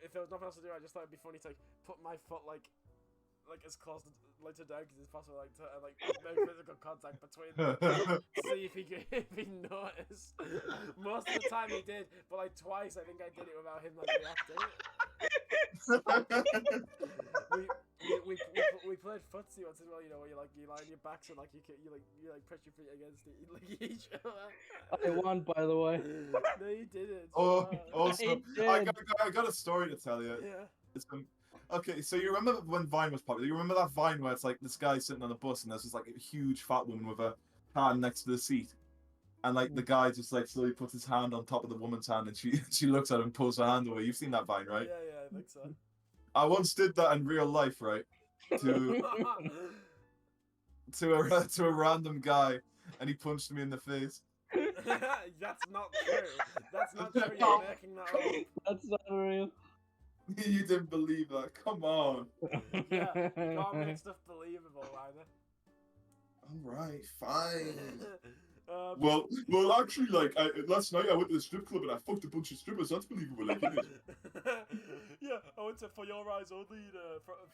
Speaker 2: if there was nothing else to do, I just thought it'd be funny to like put my foot like as close to Doug's as possible, like to like make physical contact between them, see if he noticed. Most of the time he did, but like twice I think I did it without him like reacting. we played footsie once as well, you know, where you lie on your backs and like you press your feet against each other.
Speaker 3: I won, by the way.
Speaker 2: No, you didn't.
Speaker 1: Oh, also,
Speaker 3: I
Speaker 1: I got a story to tell you.
Speaker 2: Yeah.
Speaker 1: It's okay, so you remember when Vine was popular? You remember that Vine where it's like this guy sitting on a bus and there's this like a huge fat woman with a hand next to the seat, and like the guy just like slowly puts his hand on top of the woman's hand and she looks at him and pulls her hand away. You've seen that Vine, right?
Speaker 2: Yeah, I think so.
Speaker 1: I once did that in real life, right? To to a random guy, and he punched me in the face.
Speaker 2: That's not true. That's not true. You're making that up.
Speaker 3: That's not real.
Speaker 1: You didn't believe that? Come on.
Speaker 2: Yeah, you can't make stuff believable, either.
Speaker 1: All right, fine. Well, actually, like, last night I went to the strip club and I fucked a bunch of strippers. That's believable, like, isn't it?
Speaker 2: Yeah, I went to For Your Eyes Only.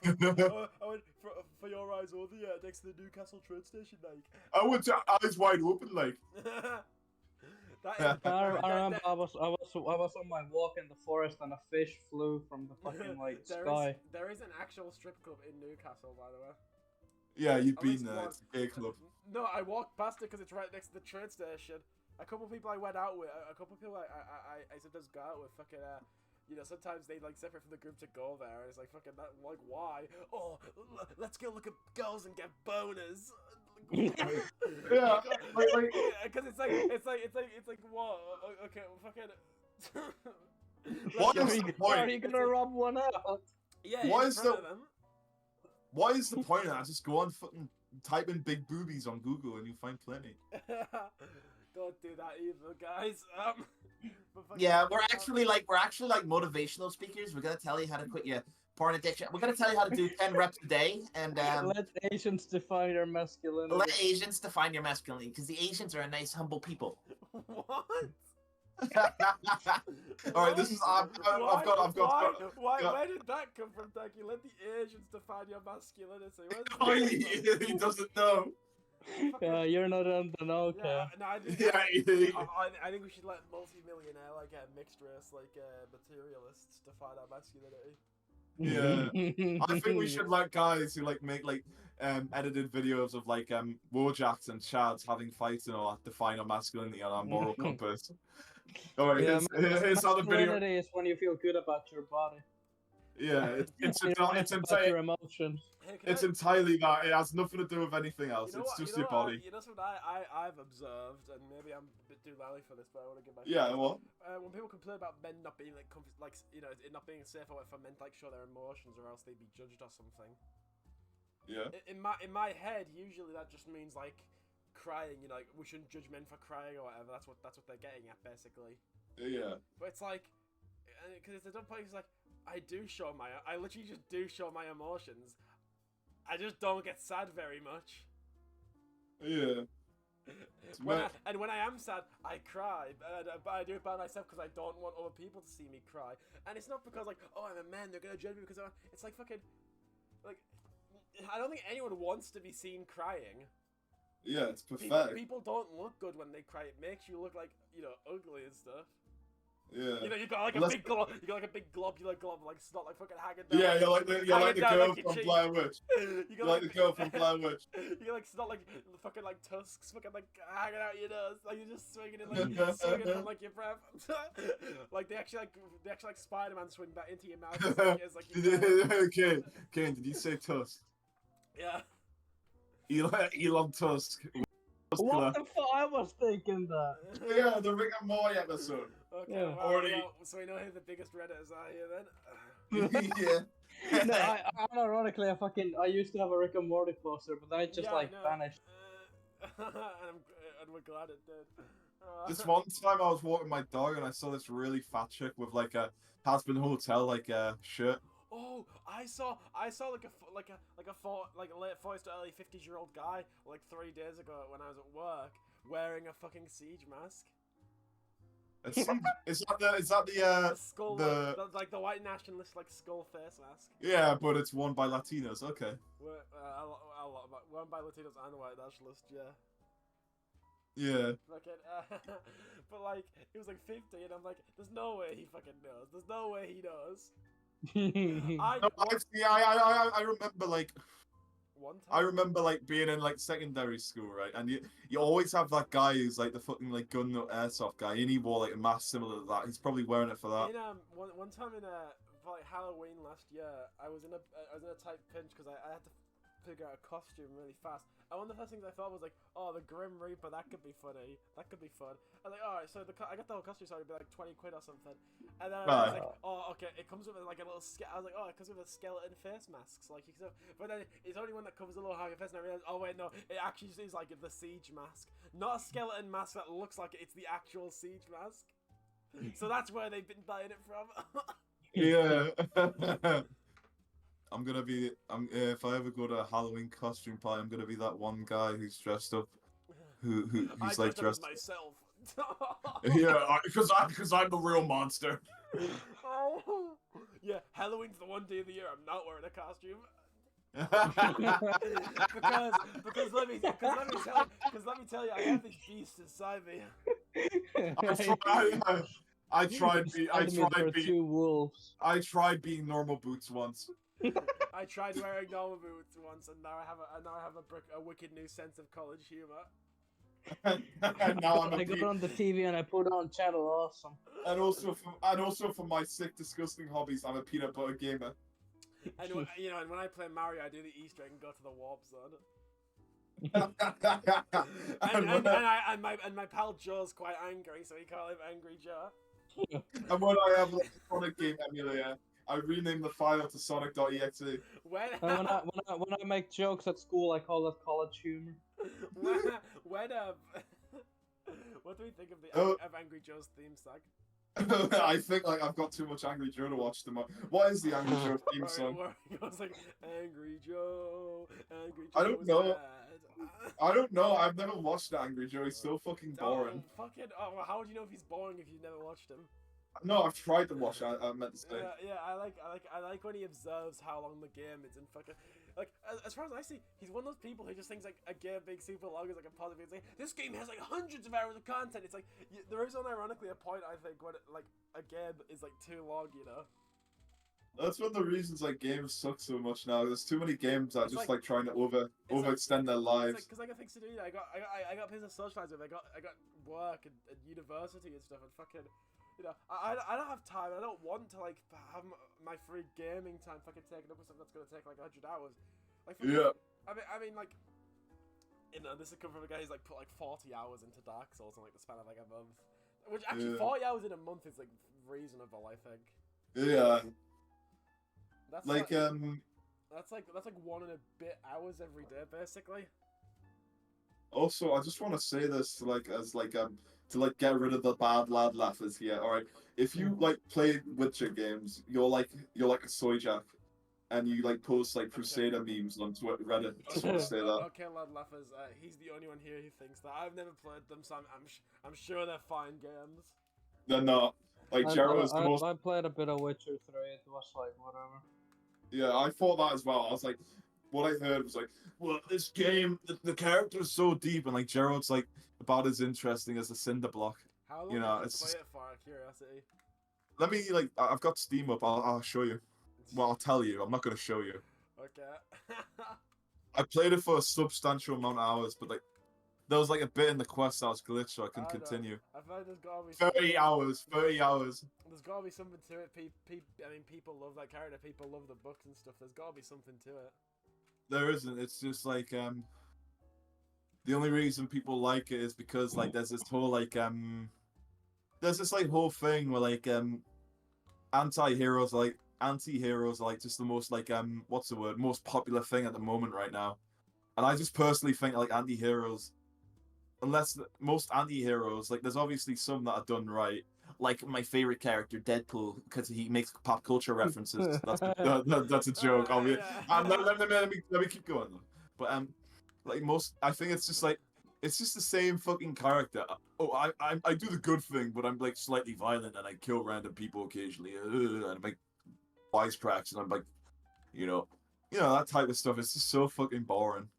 Speaker 2: I went for Your Eyes Only next to the Newcastle train station, like.
Speaker 1: I went to Eyes Wide Open, like.
Speaker 3: I remember I was on my walk in the forest and a fish flew from the fucking like sky.
Speaker 2: There is an actual strip club in Newcastle, by the way.
Speaker 1: Yeah, you've
Speaker 2: At least
Speaker 1: been there.
Speaker 2: one.
Speaker 1: It's a gay club.
Speaker 2: No, I walked past it because it's right next to the train station. A couple people I went out with, a couple people I sometimes go out with, fucking, you know, sometimes they like separate from the group to go there, and it's like fucking that, like, why? Oh, let's go look at girls and get boners.
Speaker 1: Yeah,
Speaker 2: because it's like what? Okay, fucking.
Speaker 1: What is
Speaker 3: Are
Speaker 1: the point?
Speaker 3: you gonna rub one out?
Speaker 2: Yeah.
Speaker 1: Why
Speaker 2: in
Speaker 1: is
Speaker 2: front
Speaker 1: the-
Speaker 2: of them.
Speaker 1: Why is the point of that? Just go on fucking type in big boobies on Google and you'll find plenty.
Speaker 2: Don't do that either, guys. But fucking-
Speaker 8: Yeah, we're actually like motivational speakers. We're gonna tell you how to quit your porn addiction. We're gonna tell you how to do 10 reps a day, and
Speaker 3: Let Asians define their masculinity.
Speaker 8: let Asians define your masculinity, because the Asians are a nice, humble people.
Speaker 2: What?
Speaker 1: All right, this is I've got.
Speaker 2: Why?
Speaker 1: got-
Speaker 2: Where did that come from, Doug? You let the Asians define your masculinity. Where's
Speaker 1: Oh,
Speaker 2: that
Speaker 1: he doesn't know.
Speaker 3: Yeah, you're not on the know,
Speaker 2: Yeah,
Speaker 3: Ken.
Speaker 2: no, I, just,
Speaker 1: Yeah,
Speaker 2: I think we should let multi-millionaire, like mixed race, like materialists define our masculinity.
Speaker 1: Yeah. I think we should let guys who like make like edited videos of like Wojaks and Chads having fights and all that define our masculinity and our moral compass. All right,
Speaker 3: Yeah,
Speaker 1: here's how the video.
Speaker 3: masculinity is when you feel good about your body.
Speaker 1: Yeah, it's
Speaker 3: About
Speaker 1: entirely
Speaker 3: your emotions.
Speaker 2: Hey,
Speaker 1: it's entirely that. It has nothing to do with anything else.
Speaker 2: you know
Speaker 1: It's
Speaker 2: what-
Speaker 1: just
Speaker 2: you know
Speaker 1: your
Speaker 2: what
Speaker 1: body.
Speaker 2: You know something I've observed, and maybe I'm a bit too lally for this, but I want to give my
Speaker 1: Yeah, what?
Speaker 2: when people complain about men not being like you know, it not being a safe way for men to like show their emotions, or else they'd be judged or something.
Speaker 1: Yeah.
Speaker 2: In my head, usually that just means like crying, you know, like we shouldn't judge men for crying or whatever. That's what they're getting at basically.
Speaker 1: Yeah.
Speaker 2: But it's like, because it's a dumb point. It's like I literally just do show my emotions. I just don't get sad very much.
Speaker 1: Yeah.
Speaker 2: When I am sad, I cry, but I do it by myself because I don't want other people to see me cry. And it's not because like, oh, I'm a man, they're gonna judge me because it's like fucking, like, I don't think anyone wants to be seen crying.
Speaker 1: Yeah, it's pathetic.
Speaker 2: People don't look good when they cry. It makes you look like, you know, ugly and stuff.
Speaker 1: Yeah.
Speaker 2: You know, you got like a big globular glob, like snot, like fucking hanging down.
Speaker 1: Yeah, you're like the girl from Blair Witch. You're like the girl from Blair Witch.
Speaker 2: You like snot like fucking like tusks, fucking like hanging out your nose, like you're just swinging it, like swinging from like your breath. Like they actually like Spider-Man swing back into your mouth. It's like
Speaker 1: Okay, Kane, did you say tusk?
Speaker 2: Yeah.
Speaker 1: Elon Tusk.
Speaker 3: What the fuck? I was thinking that.
Speaker 1: Yeah, the Rick and Morty episode.
Speaker 2: Okay,
Speaker 3: Yeah.
Speaker 2: well, so we know who the biggest redditors are here then.
Speaker 1: Yeah.
Speaker 3: No, unironically, I used to have a Rick and Morty poster, but then it just vanished.
Speaker 2: And we're glad it did.
Speaker 1: This one time I was walking my dog and I saw this really fat chick with like a Hasbin Hotel shirt.
Speaker 2: Oh, I saw like a late 40s to early 50s-year-old guy like 3 days ago when I was at work wearing a fucking siege mask.
Speaker 1: Is that the
Speaker 2: skull, like the white nationalist like skull face mask?
Speaker 1: Yeah, but it's worn by Latinos. Okay.
Speaker 2: Worn by Latinos and white nationalists, yeah.
Speaker 1: Yeah.
Speaker 2: But like he was like 50, and I'm like, there's no way he fucking knows. There's no way he knows.
Speaker 1: I remember
Speaker 2: one time.
Speaker 1: I remember like being in like secondary school, right? And you always have that guy who's like the fucking like gun nut airsoft guy, and he wore like a mask similar to that. He's probably wearing it for that.
Speaker 2: In one time for like Halloween last year, I was in a tight pinch because I had to figure out a costume really fast. And one of the first things I thought was like, oh, the Grim Reaper, that could be funny. That could be fun. I was like, alright, so I got the whole costume, so it'd be like 20 quid or something. And then I was like, oh, okay, it comes with like a little I was like, oh, it comes with a skeleton face masks, like you can. But then it's only one that covers a little half your face, and I realized, oh wait, no, it actually is like the siege mask, not a skeleton mask that looks like it's the actual siege mask. So that's where they've been buying it from.
Speaker 1: Yeah. If I ever go to a Halloween costume party, I'm gonna be that one guy who's dressed up, who's like dressed
Speaker 2: myself.
Speaker 1: Yeah, because I'm a real monster.
Speaker 2: Oh, yeah, Halloween's the one day of the year I'm not wearing a costume. because let me tell you, I have this beast inside me.
Speaker 1: I tried being normal boots once.
Speaker 2: I tried wearing normal boots once, and now I have a wicked new sense of college humor.
Speaker 1: And now
Speaker 3: I got on the TV and I put on Channel Awesome.
Speaker 1: And also for my sick, disgusting hobbies, I'm a peanut butter gamer.
Speaker 2: And and when I play Mario, I do the Easter egg and go to the warp zone. and my pal Joe's quite angry, so we call him Angry Joe.
Speaker 1: And when I have like a Sonic game emulator, I rename the file to Sonic.exe.
Speaker 3: When I make jokes at school, I call it college humor.
Speaker 2: What do we think of Angry Joe's theme song?
Speaker 1: I think like I've got too much Angry Joe to watch them. What is the Angry Joe theme song?
Speaker 2: It was like Angry Joe.
Speaker 1: I don't know. I don't know. I've never watched Angry Joe. He's so fucking boring.
Speaker 2: How would you know if he's boring if you've never watched him?
Speaker 1: No, I've tried to watch. I meant to say.
Speaker 2: Yeah. I like when he observes how long the game is and fucking like. As far as I see, he's one of those people who just thinks like a game being super long is like a positive. It's like this game has like hundreds of hours of content. It's like there is unironically a point I think when like a game is like too long, you know.
Speaker 1: That's one of the reasons like games suck so much now. There's too many games that just like trying to overextend their lives.
Speaker 2: Because I got things to do. I got places to socialize with. I got work and university and stuff and fucking. You know, I don't have time. I don't want to like have my free gaming time fucking taken up with something that's gonna take like 100 hours. Like,
Speaker 1: yeah.
Speaker 2: I mean, like, you know, this has come from a guy who's like put like 40 hours into Dark Souls in like the span of like a month. Which actually 40 hours in a month is like reasonable, I think.
Speaker 1: Yeah.
Speaker 2: That's
Speaker 1: like
Speaker 2: that's like 1 and a bit hours every day, basically.
Speaker 1: Also, I just want to say this to like get rid of the bad lad laughers here. All right, if you like play Witcher games, you're like a soy jack, and you like post like Crusader memes on Reddit. Just want to say that.
Speaker 2: Okay, lad laughers. He's the only one here who thinks that. I've never played them, so I'm sure they're fine games.
Speaker 1: They're not. Like Jero is the most.
Speaker 3: I played a bit of Witcher 3. It was like whatever.
Speaker 1: Yeah, I thought that as well. I was like, what I heard was like, well, this game, the character is so deep, and like Gerald's like about as interesting as a cinder block.
Speaker 2: How long
Speaker 1: You know,
Speaker 2: did you
Speaker 1: it's
Speaker 2: play
Speaker 1: just-
Speaker 2: it for? Out of curiosity.
Speaker 1: Let me like, I've got Steam up. I'll show you. Well, I'll tell you. I'm not gonna show you.
Speaker 2: Okay.
Speaker 1: I played it for a substantial amount of hours, but like, there was like a bit in the quest that was glitched, so I couldn't
Speaker 2: I know.
Speaker 1: continue.
Speaker 2: I feel like there's gotta be
Speaker 1: 30 hours. 30 hours.
Speaker 2: There's gotta be something to it. I mean, people love that character. People love the books and stuff. There's gotta be something to it.
Speaker 1: There isn't. It's just like the only reason people like it is because like there's this whole like there's this like whole thing where like anti-heroes are like just the most like what's the word, most popular thing at the moment right now. And I just personally think like anti-heroes, most anti-heroes, like there's obviously some that are done right. Like my favorite character, Deadpool, because he makes pop culture references. That's a joke. Let me keep going though. But like most, I think it's just like it's just the same fucking character. Oh, I do the good thing, but I'm like slightly violent and I kill random people occasionally, and I make wisecracks, and I'm like, you know that type of stuff. It's just so fucking boring.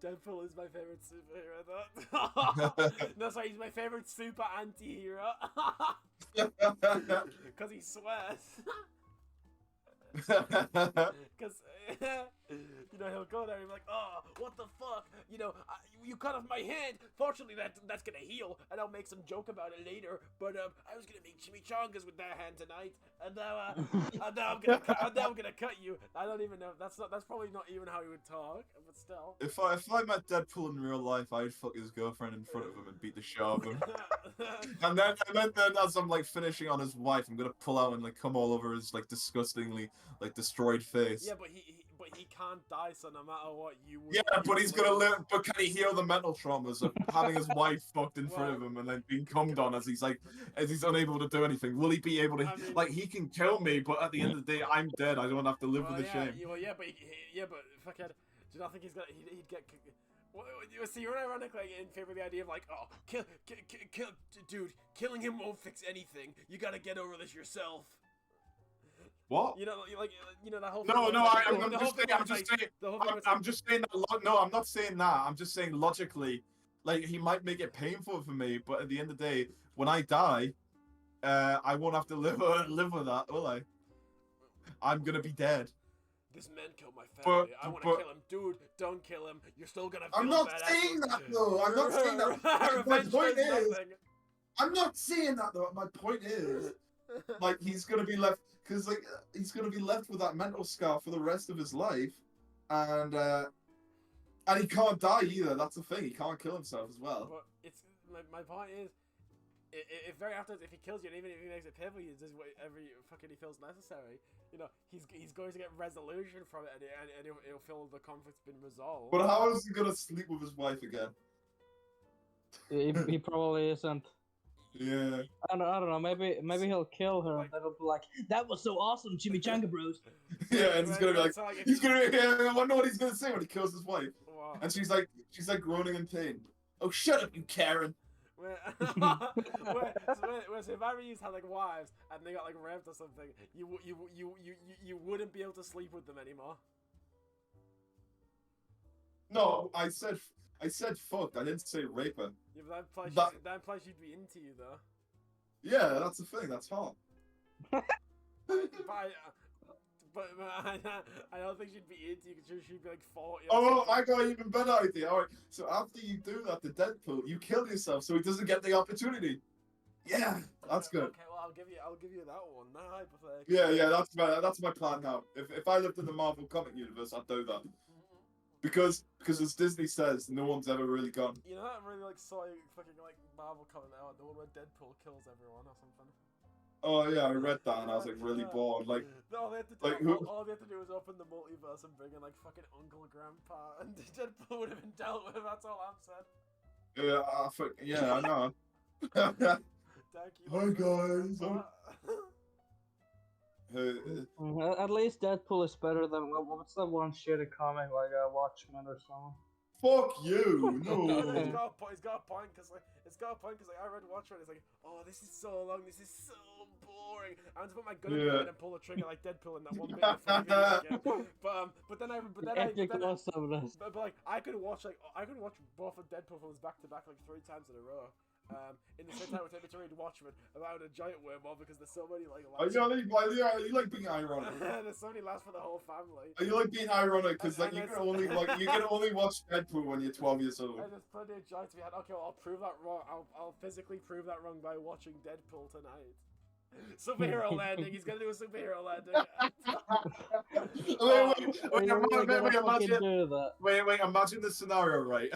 Speaker 2: Deadpool is my favorite superhero, though. No, sorry, he's my favorite super anti-hero. Because he swears. Because, you know, he'll go there and be like, oh, what the fuck? You know, you cut off my hand. Fortunately, that's gonna heal, and I'll make some joke about it later. But I was gonna make chimichangas with that hand tonight, and now I'm gonna cut you. I don't even know. That's probably not even how he would talk, but still.
Speaker 1: If I met Deadpool in real life, I'd fuck his girlfriend in front of him and beat the shit out of him. And then as I'm like finishing on his wife, I'm gonna pull out and like come all over his like disgustingly like destroyed face.
Speaker 2: Yeah, but he can't die, so no matter what, you would.
Speaker 1: Yeah, but he's gonna live. But can he heal the mental traumas of having his wife fucked in front of him and then being cummed on as he's unable to do anything? Will he be able to?
Speaker 2: I mean-
Speaker 1: like he can kill me, but at the end of the day, I'm dead. I don't have to live with the shame.
Speaker 2: But fuckhead, do you not think he'd get? See, you're ironic, like in favor of the idea of like, oh, kill, dude, killing him won't fix anything. You gotta get over this yourself.
Speaker 1: What?
Speaker 2: You know, like that whole.
Speaker 1: No,
Speaker 2: thing
Speaker 1: no,
Speaker 2: where,
Speaker 1: I'm
Speaker 2: the whole
Speaker 1: just
Speaker 2: thing
Speaker 1: saying.
Speaker 2: where it's like- the whole thing where it's
Speaker 1: I'm
Speaker 2: like-
Speaker 1: just saying that. No, I'm not saying that. I'm just saying logically, like he might make it painful for me, but at the end of the day, when I die, I won't have to live with that, will I? I'm gonna be dead.
Speaker 2: This man killed my family. I want to
Speaker 1: but-
Speaker 2: kill him, dude. Don't kill him. You're still gonna.
Speaker 1: I'm
Speaker 2: feel
Speaker 1: not
Speaker 2: bad
Speaker 1: saying
Speaker 2: afterwards.
Speaker 1: that though. I'm not saying that. My
Speaker 2: Revenge
Speaker 1: point
Speaker 2: does
Speaker 1: is,
Speaker 2: nothing.
Speaker 1: I'm not saying that though. My point is, like he's gonna be left because like he's gonna be left with that mental scar for the rest of his life, and he can't die either. That's the thing. He can't kill himself as well.
Speaker 2: But it's my point is, if very often if he kills you, and even if he makes it painful, you just whatever fucking he feels necessary. You know, he's going to get resolution from it, and it'll feel the conflict's been resolved.
Speaker 1: But how is he gonna sleep with his wife again?
Speaker 3: He probably isn't.
Speaker 1: Yeah.
Speaker 3: I don't know. Maybe he'll kill her, and then he'll be like, "That was so awesome, Chimichanga Bros."
Speaker 1: Yeah, and he's gonna be like,
Speaker 2: So, if
Speaker 1: he's gonna. Yeah, I wonder what he's gonna say when he kills his wife.
Speaker 2: Wow.
Speaker 1: And she's like groaning in pain. Oh, shut up, you Karen.
Speaker 2: So if I used had like wives and they got like raped or something, you wouldn't be able to sleep with them anymore.
Speaker 1: No, I said fucked. I didn't say raper.
Speaker 2: Yeah, but that implies she'd be into you though.
Speaker 1: Yeah, that's the thing. That's hot.
Speaker 2: But I don't think she'd be into you because she'd be like 40.
Speaker 1: Oh, I got an even better idea. All right. So after you do that to Deadpool, you kill yourself so he doesn't get the opportunity. Yeah, that's good.
Speaker 2: Okay, well I'll give you that one. No hypothetical.
Speaker 1: Yeah, that's my plan now. If I lived in the Marvel comic universe, I'd do that. Because as Disney says, no one's ever really gone.
Speaker 2: You know that really like soy fucking like Marvel comic out, the one where Deadpool kills everyone or something.
Speaker 1: Oh yeah, I read that and I was like really bored. Like,
Speaker 2: all they had to do,
Speaker 1: like who?
Speaker 2: all they had to do was open the multiverse and bring in like fucking Uncle Grandpa, and Deadpool would have been dealt with. That's all I'm saying.
Speaker 1: Yeah, I know.
Speaker 2: Thank you.
Speaker 1: Hi guys.
Speaker 3: At least Deadpool is better than what's that one shitty comic like Watchmen or something.
Speaker 1: Fuck you!
Speaker 2: It's
Speaker 1: No.
Speaker 2: got a point because I read Watchmen. It's like, oh, this is so long. This is so boring. I want to put my gun in my head and pull the trigger like Deadpool in that one bit of funny video game. But then like I could watch both of Deadpool films back to back like 3 times in a row. In the same time, it would take me to read Watchmen about a giant wormhole because there's so many like.
Speaker 1: Are you like being ironic?
Speaker 2: There's so many laughs for the whole family.
Speaker 1: Are you like being ironic because like you can only watch Deadpool when you're 12 years old?
Speaker 2: And there's plenty of joy to be had. Okay, well, I'll prove that wrong. I'll physically prove that wrong by watching Deadpool tonight. Superhero landing. He's gonna do a superhero landing.
Speaker 1: Wait, imagine the scenario, right?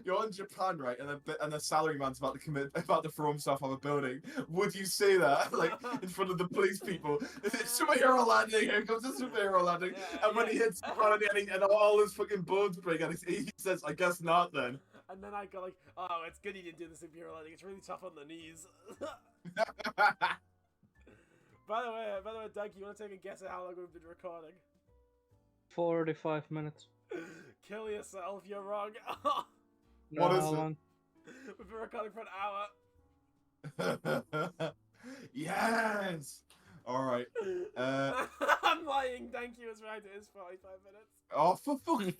Speaker 1: You're in Japan, right? And the salaryman's about to throw himself off a building. Would you say that, like, in front of the police people? Superhero landing. Here comes the superhero landing. And when he hits the ground and all his fucking bones break, and he says, "I guess not, then."
Speaker 2: And then I go like, "Oh, it's good he didn't do the superhero landing. It's really tough on the knees." By the way, Doug, you want to take a guess at how long we've been recording?
Speaker 3: 45 minutes.
Speaker 2: Kill yourself, you're wrong.
Speaker 1: What is it?
Speaker 2: We've been recording for an hour.
Speaker 1: Yes! Alright.
Speaker 2: I'm lying, thank you, it's right, it is 45 minutes.
Speaker 1: Oh, fuck you,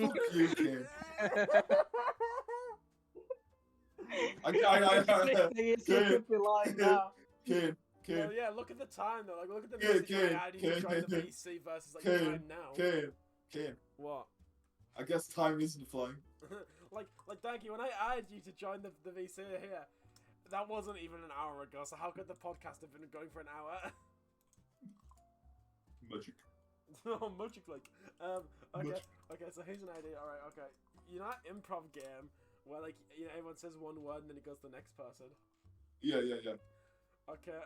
Speaker 1: kid. Kid.
Speaker 2: Well, yeah, look at the time though. Like, look at the message I had you trying the VC versus like the time now.
Speaker 1: Kid.
Speaker 2: What?
Speaker 1: I guess time isn't flying.
Speaker 2: like, thank you. When I added you to join the VC here, that wasn't even an hour ago. So how could the podcast have been going for an hour?
Speaker 1: Magic.
Speaker 2: Oh, magic like. Okay. So here's an idea. All right. Okay. You know that improv game where like everyone says one word and then it goes to the next person.
Speaker 1: Yeah.
Speaker 2: Okay,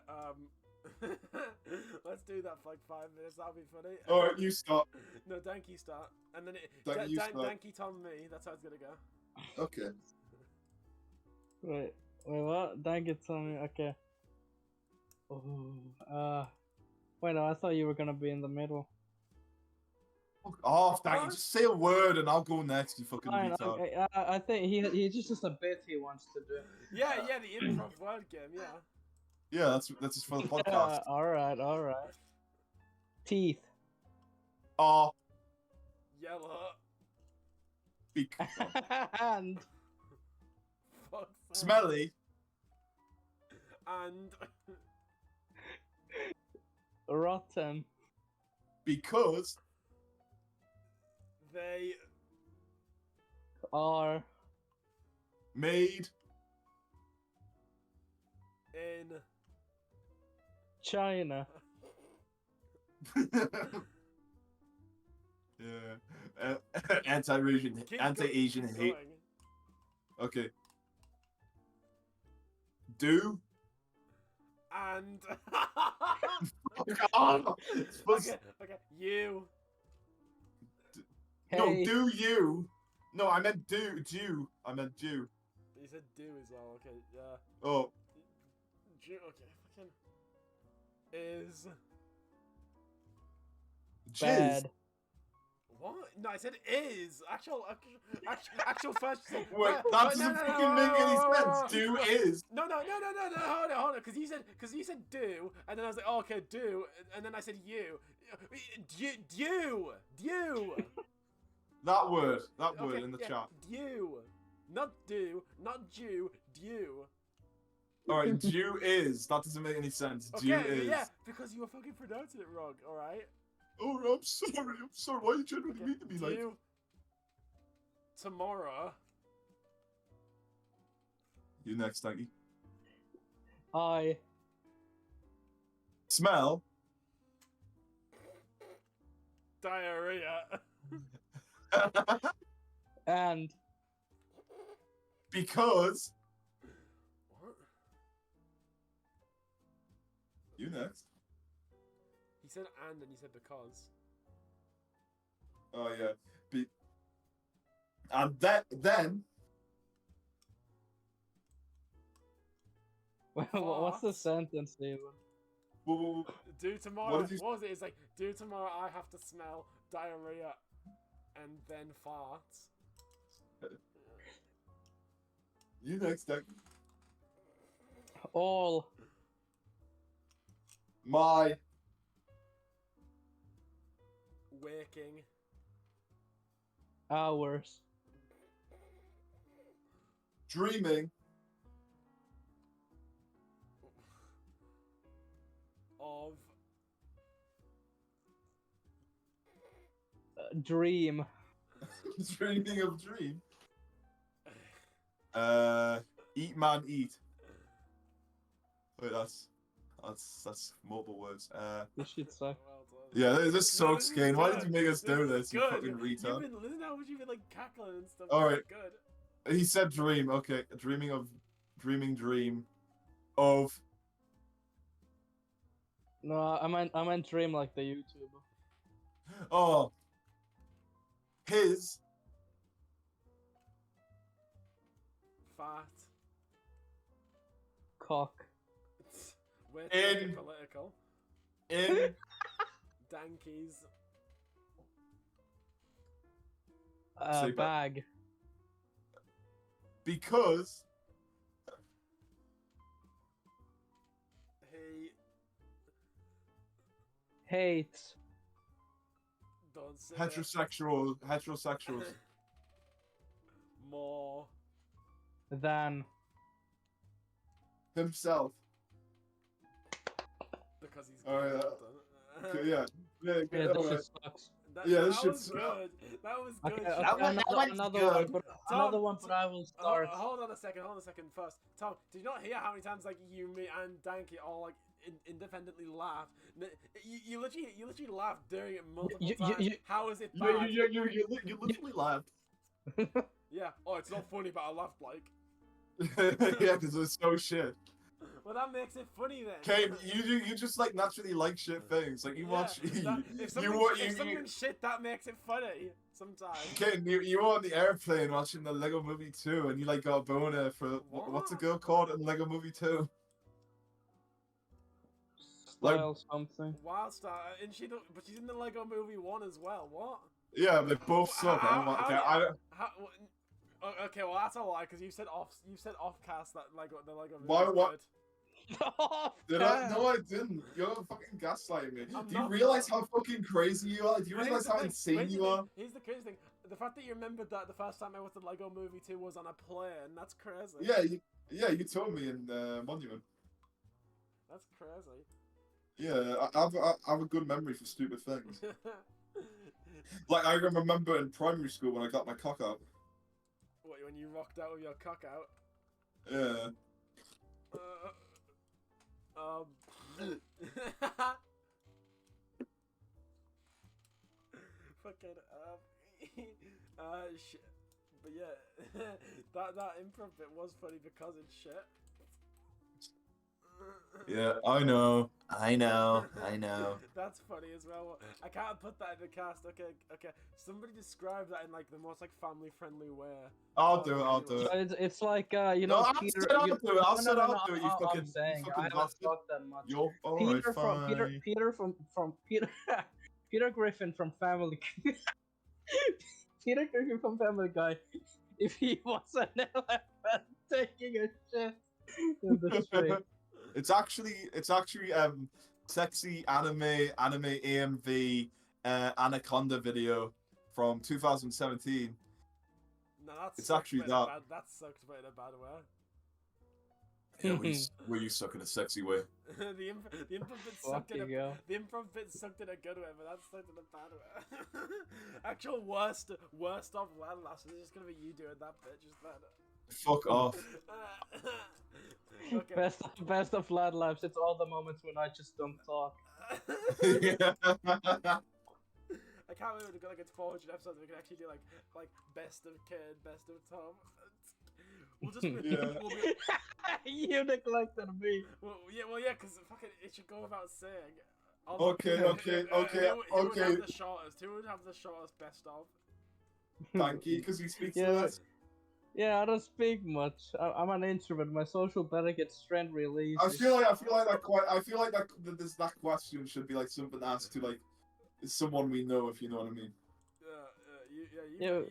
Speaker 2: let's do that for like 5 minutes, that'll be funny.
Speaker 1: Alright, you start.
Speaker 2: No, Danky start. And then
Speaker 1: Danky
Speaker 2: Tom me, that's how it's gonna go.
Speaker 1: Okay.
Speaker 3: Wait, what? Danky Tom me, okay. Oh, wait, no, I thought you were gonna be in the middle.
Speaker 1: Fuck off, Danky, just say a word and I'll go next, you fucking retard.
Speaker 3: Okay, I think he just a bit he wants to do.
Speaker 2: Yeah, the improv word game, yeah.
Speaker 1: Yeah, that's just for the podcast.
Speaker 3: Alright. Teeth.
Speaker 2: Yellow.
Speaker 3: And.
Speaker 2: Fuck.
Speaker 1: Smelly.
Speaker 2: And.
Speaker 3: Rotten.
Speaker 1: Because.
Speaker 2: They.
Speaker 3: Are.
Speaker 1: Made.
Speaker 2: In.
Speaker 3: China.
Speaker 1: Yeah. Anti-Asian hate. Okay.
Speaker 2: And.
Speaker 1: Do.
Speaker 2: Okay. You.
Speaker 3: Hey.
Speaker 1: No, do you? No, I meant do. I meant do.
Speaker 2: You said do as well. Okay. Yeah.
Speaker 1: Oh.
Speaker 2: Okay. Fucking. Is.
Speaker 3: Bad.
Speaker 2: What? No, I said is. Actual first.
Speaker 1: Wait, that doesn't fucking make any sense. Do is.
Speaker 2: No. Hold on. Because you said do, and then I was like, oh, okay, do, and then I said you. Do.
Speaker 1: That word
Speaker 2: Okay,
Speaker 1: in the
Speaker 2: yeah,
Speaker 1: chat.
Speaker 2: Do. Not do. Not Jew. Do.
Speaker 1: Alright, Jew is. That doesn't make any sense.
Speaker 2: Okay,
Speaker 1: Jew is.
Speaker 2: yeah, because you were fucking pronouncing it wrong, alright?
Speaker 1: Oh, I'm sorry. Why are you trying to mean to me like?
Speaker 2: Do. Tomorrow.
Speaker 1: You next, Danky.
Speaker 3: I.
Speaker 1: Smell.
Speaker 2: Diarrhea.
Speaker 3: And.
Speaker 1: Because.
Speaker 2: What?
Speaker 1: You next.
Speaker 2: He said and you said because.
Speaker 1: Oh yeah. And then
Speaker 3: What's the
Speaker 2: Farts.
Speaker 3: sentence, Steven?
Speaker 1: well,
Speaker 2: Do tomorrow.
Speaker 1: What did you-
Speaker 2: What was it? It's like, do tomorrow I have to smell diarrhea and then farts.
Speaker 1: you next, Deck.
Speaker 3: All
Speaker 1: My
Speaker 2: Waking.
Speaker 3: hours
Speaker 1: dreaming
Speaker 2: Of.
Speaker 3: dream.
Speaker 1: dreaming of dream. Eat man eat. Wait, that's multiple words.
Speaker 3: This shit sucks.
Speaker 2: Well done.
Speaker 1: Yeah, this sucks,
Speaker 2: is
Speaker 1: Kane. Why
Speaker 2: good.
Speaker 1: did you make us do
Speaker 2: is
Speaker 1: this, you
Speaker 2: good.
Speaker 1: fucking retard?
Speaker 2: Listen how much you've been like cackling and stuff.
Speaker 1: All
Speaker 2: This is
Speaker 1: right.
Speaker 2: Good.
Speaker 1: He said dream. Okay, dream of.
Speaker 3: No, I meant dream like the YouTuber.
Speaker 1: Oh. His
Speaker 2: Fat.
Speaker 3: Cock.
Speaker 2: We're talking
Speaker 1: In-
Speaker 2: political.
Speaker 1: in
Speaker 2: Dankies.
Speaker 1: Say back.
Speaker 3: Bag.
Speaker 1: because
Speaker 2: He.
Speaker 3: Hates.
Speaker 2: Don't say
Speaker 1: heterosexuals
Speaker 2: More.
Speaker 3: Than.
Speaker 1: himself.
Speaker 2: Because he's
Speaker 1: All right,
Speaker 2: good.
Speaker 1: Okay, yeah.
Speaker 3: Yeah, this
Speaker 1: alright.
Speaker 3: shit sucks.
Speaker 1: Yeah,
Speaker 2: that
Speaker 1: this shit's-
Speaker 2: was good. That was good.
Speaker 3: Okay,
Speaker 2: Sean.
Speaker 3: okay,
Speaker 8: one- that one's
Speaker 3: another
Speaker 8: good.
Speaker 3: one, but
Speaker 2: Tom,
Speaker 3: another one, but I will start.
Speaker 2: Hold on a second first. Tom, did you not hear how many times like you, me, and Danky all like independently laughed? You literally laughed during it multiple times. How is it bad?
Speaker 1: You literally laughed.
Speaker 2: Yeah. Oh, it's not funny, but I laughed like.
Speaker 1: Yeah, because it's so shit.
Speaker 2: Well, that makes it funny then.
Speaker 1: Kane, you just like naturally like shit things. Like you
Speaker 2: Yeah,
Speaker 1: watch
Speaker 2: if
Speaker 1: you
Speaker 2: something,
Speaker 1: what
Speaker 2: if
Speaker 1: you
Speaker 2: something's shit, that makes it funny sometimes.
Speaker 1: Kane, you were on the airplane watching the Lego Movie 2 and you like got a boner for what's the
Speaker 2: What?
Speaker 1: girl called in Lego Movie 2? Like-
Speaker 3: Style something.
Speaker 2: Wildstar, and but she's in the Lego Movie 1 as well. What?
Speaker 1: Yeah, they both suck. I'm like, okay, I don't.
Speaker 2: Okay, well that's a lie because you said offcast that the Lego Movie.
Speaker 1: Why-
Speaker 2: was
Speaker 1: what-
Speaker 2: good.
Speaker 1: Did I? No, I didn't. You're fucking gaslighting me.
Speaker 2: I'm
Speaker 1: Do you
Speaker 2: not
Speaker 1: realize
Speaker 2: gaslighting.
Speaker 1: how fucking crazy you are? Do you
Speaker 2: But
Speaker 1: realize
Speaker 2: here's the
Speaker 1: how
Speaker 2: thing,
Speaker 1: insane
Speaker 2: here's the
Speaker 1: you
Speaker 2: thing,
Speaker 1: are?
Speaker 2: Here's the crazy thing: the fact that you remembered that the first time I watched the Lego Movie 2 was on a plane. That's crazy.
Speaker 1: Yeah, you told me in Monument.
Speaker 2: That's crazy.
Speaker 1: Yeah, I have a good memory for stupid things. Like I remember in primary school when I got my cock out.
Speaker 2: What, when you rocked out with your cock out?
Speaker 1: Yeah.
Speaker 2: Fucking shit. But yeah, that improv bit was funny because it's shit.
Speaker 1: Yeah, I know.
Speaker 2: That's funny as well. I can't put that in the cast. Okay. Somebody describe that in like the most like family friendly way.
Speaker 1: I'll do it.
Speaker 3: It's like you
Speaker 1: No,
Speaker 3: know,
Speaker 1: I
Speaker 3: Peter.
Speaker 1: said I'll
Speaker 3: you-
Speaker 1: do it. I
Speaker 3: no,
Speaker 1: said
Speaker 3: no,
Speaker 1: I'll
Speaker 3: no,
Speaker 1: do it. You
Speaker 3: I'm
Speaker 1: fucking,
Speaker 3: saying,
Speaker 1: you
Speaker 3: I
Speaker 1: fucking
Speaker 3: haven't
Speaker 1: bastard.
Speaker 3: talked that much.
Speaker 1: You're alright,
Speaker 3: Peter from
Speaker 1: fine.
Speaker 3: Peter from Peter Peter Griffin from Family Peter Griffin from Family Guy. If he was an elephant taking a shit in the street.
Speaker 1: It's actually sexy anime AMV Anaconda video from 2017.
Speaker 2: No, that's
Speaker 1: It's actually that.
Speaker 2: That sucks, but in a bad way.
Speaker 1: Yeah, where you suck in a sexy way.
Speaker 2: the improv bit sucked in
Speaker 3: Fucking
Speaker 2: a
Speaker 3: hell.
Speaker 2: the improv bit sucked in a good way, but that sucked in a bad way. Actual worst of Land Last is just gonna be you doing that bit, just that.
Speaker 1: Fuck off.
Speaker 2: Okay.
Speaker 3: Best of Lad Labs. It's all the moments when I just don't talk.
Speaker 1: Yeah.
Speaker 2: I can't believe we've got like a 400 episodes. We can actually do like best of Kid, best of Tom. We'll just be,
Speaker 1: Yeah.
Speaker 2: we'll be,
Speaker 3: You neglected me.
Speaker 2: well, yeah, because fucking it should go without saying.
Speaker 1: Okay,
Speaker 2: Who would
Speaker 1: okay.
Speaker 2: have the shortest? Who would have the shortest best of?
Speaker 1: Danky, because he speaks
Speaker 3: Yeah.
Speaker 1: less.
Speaker 3: Yeah, I don't speak much. I'm an introvert. My social battery gets strength release.
Speaker 1: I feel like that question should be like something asked to like someone we know, if you know what I mean.
Speaker 2: You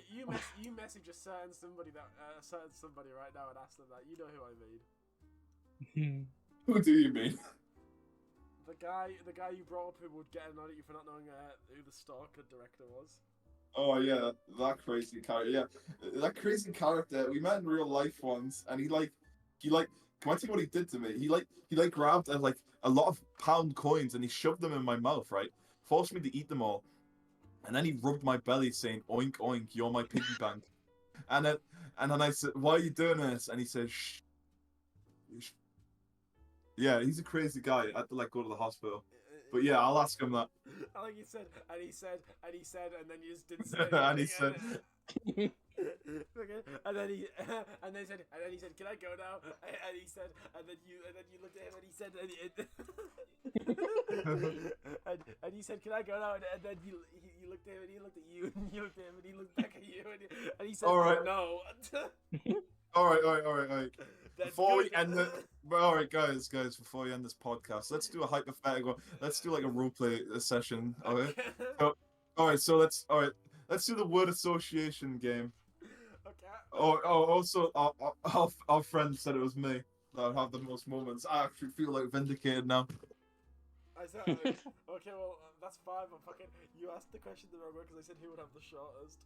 Speaker 2: message a certain somebody right now and ask them that. You know who I mean.
Speaker 1: Who do you mean?
Speaker 2: The guy you brought up who would get annoyed at you for not knowing who the Stalker director was.
Speaker 1: Oh yeah, that crazy character. Yeah, that crazy character. We met in real life once, and he can I tell you what he did to me? He grabbed like a lot of pound coins and he shoved them in my mouth, right? Forced me to eat them all. And then he rubbed my belly saying, "Oink oink, you're my piggy bank." And then I said, "Why are you doing this?" And he said, "Shh." Yeah, he's a crazy guy. I had to like go to the hospital. But yeah, I'll ask him that.
Speaker 2: I like he said, and then you just didn't say
Speaker 1: And he
Speaker 2: anything,
Speaker 1: said,
Speaker 2: okay. And then he said, "Can I go now?" And he said, and then you looked at him and he said, and you said, "Can I go now?" And then you looked at him and he looked at you, and you looked at him and he looked back at you, and he said,
Speaker 1: All right.
Speaker 2: "No."
Speaker 1: All right. Before we end it, all right, guys, before we end this podcast, let's do a hypothetical. Let's do like a roleplay session. Okay. So, all right. Let's do the word association game.
Speaker 2: Okay.
Speaker 1: Also, our friend said it was me that would have the most moments. I actually feel like vindicated now.
Speaker 2: I said, okay, well, that's fine, but fucking, you asked the question the wrong way because I said who would have the shortest.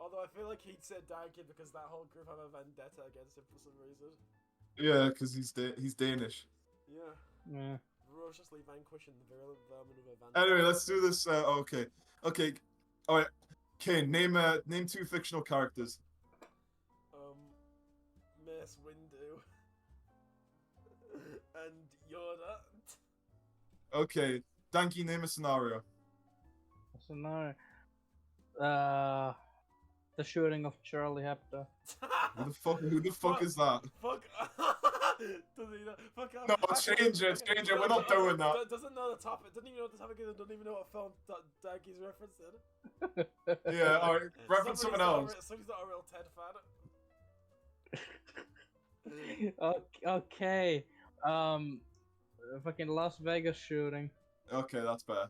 Speaker 2: Although I feel like he'd said Danky because that whole group have a vendetta against him for some reason.
Speaker 1: Yeah, because he's Danish.
Speaker 2: Yeah. Ferociously vanquishing the virulent vermin of a vendetta.
Speaker 1: Anyway, let's do this. Okay. All right. Kane, name two fictional characters.
Speaker 2: Mace Windu and Yoda.
Speaker 1: Okay, Danky, name a scenario.
Speaker 3: Scenario. The shooting of Charlie Hebdo.
Speaker 1: Who the fuck is that?
Speaker 2: Fuck. Doesn't he know? Fuck off.
Speaker 1: No, change it. We're not doing that.
Speaker 2: Doesn't know the topic. Doesn't even know the topic. Doesn't even know what film Danky's referencing.
Speaker 1: Yeah, alright. Reference someone else.
Speaker 2: Somebody's not a real Ted fan.
Speaker 3: Okay. Fucking Las Vegas shooting.
Speaker 1: Okay, that's better.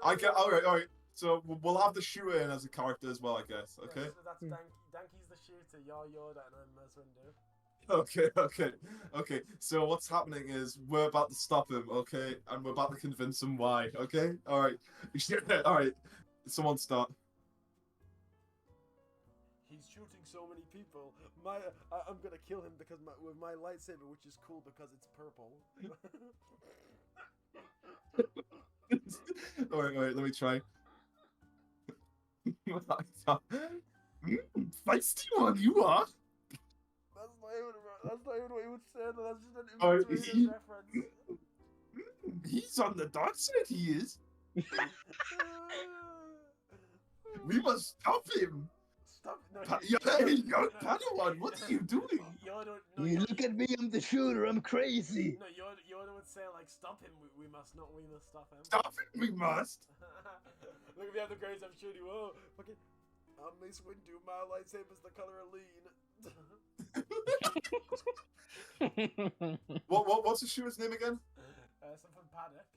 Speaker 1: Alright. So we'll have the shooter in as a character as well, I guess. Okay.
Speaker 2: Yeah, so that's Danky's the shooter. You're Yoda, and I'm Mace Windu.
Speaker 1: Okay. So what's happening is we're about to stop him, okay? And we're about to convince him why, okay? Alright. Alright. Someone start.
Speaker 2: He's shooting so many people. I'm gonna kill him because with my lightsaber, which is cool because it's purple.
Speaker 1: Alright, let me try. Feisty one, you are.
Speaker 2: That's not even what he would say. That's just an
Speaker 1: Alright,
Speaker 2: Imperial reference.
Speaker 1: He's on the dark side, he is. We must stop him.
Speaker 2: Stop! No,
Speaker 1: Young Padawan, what are you doing?
Speaker 3: You look at me, I'm the shooter, I'm crazy.
Speaker 2: No, Yoda would say like, "Stop him! We must stop him."
Speaker 1: Stop him, we must.
Speaker 2: Look at me, I'm the greatest. I'm shooting. Whoa, fucking! I'm Mace Windu. My lightsaber's the color of lean.
Speaker 1: What's the shooter's name again?
Speaker 2: Something Paddock.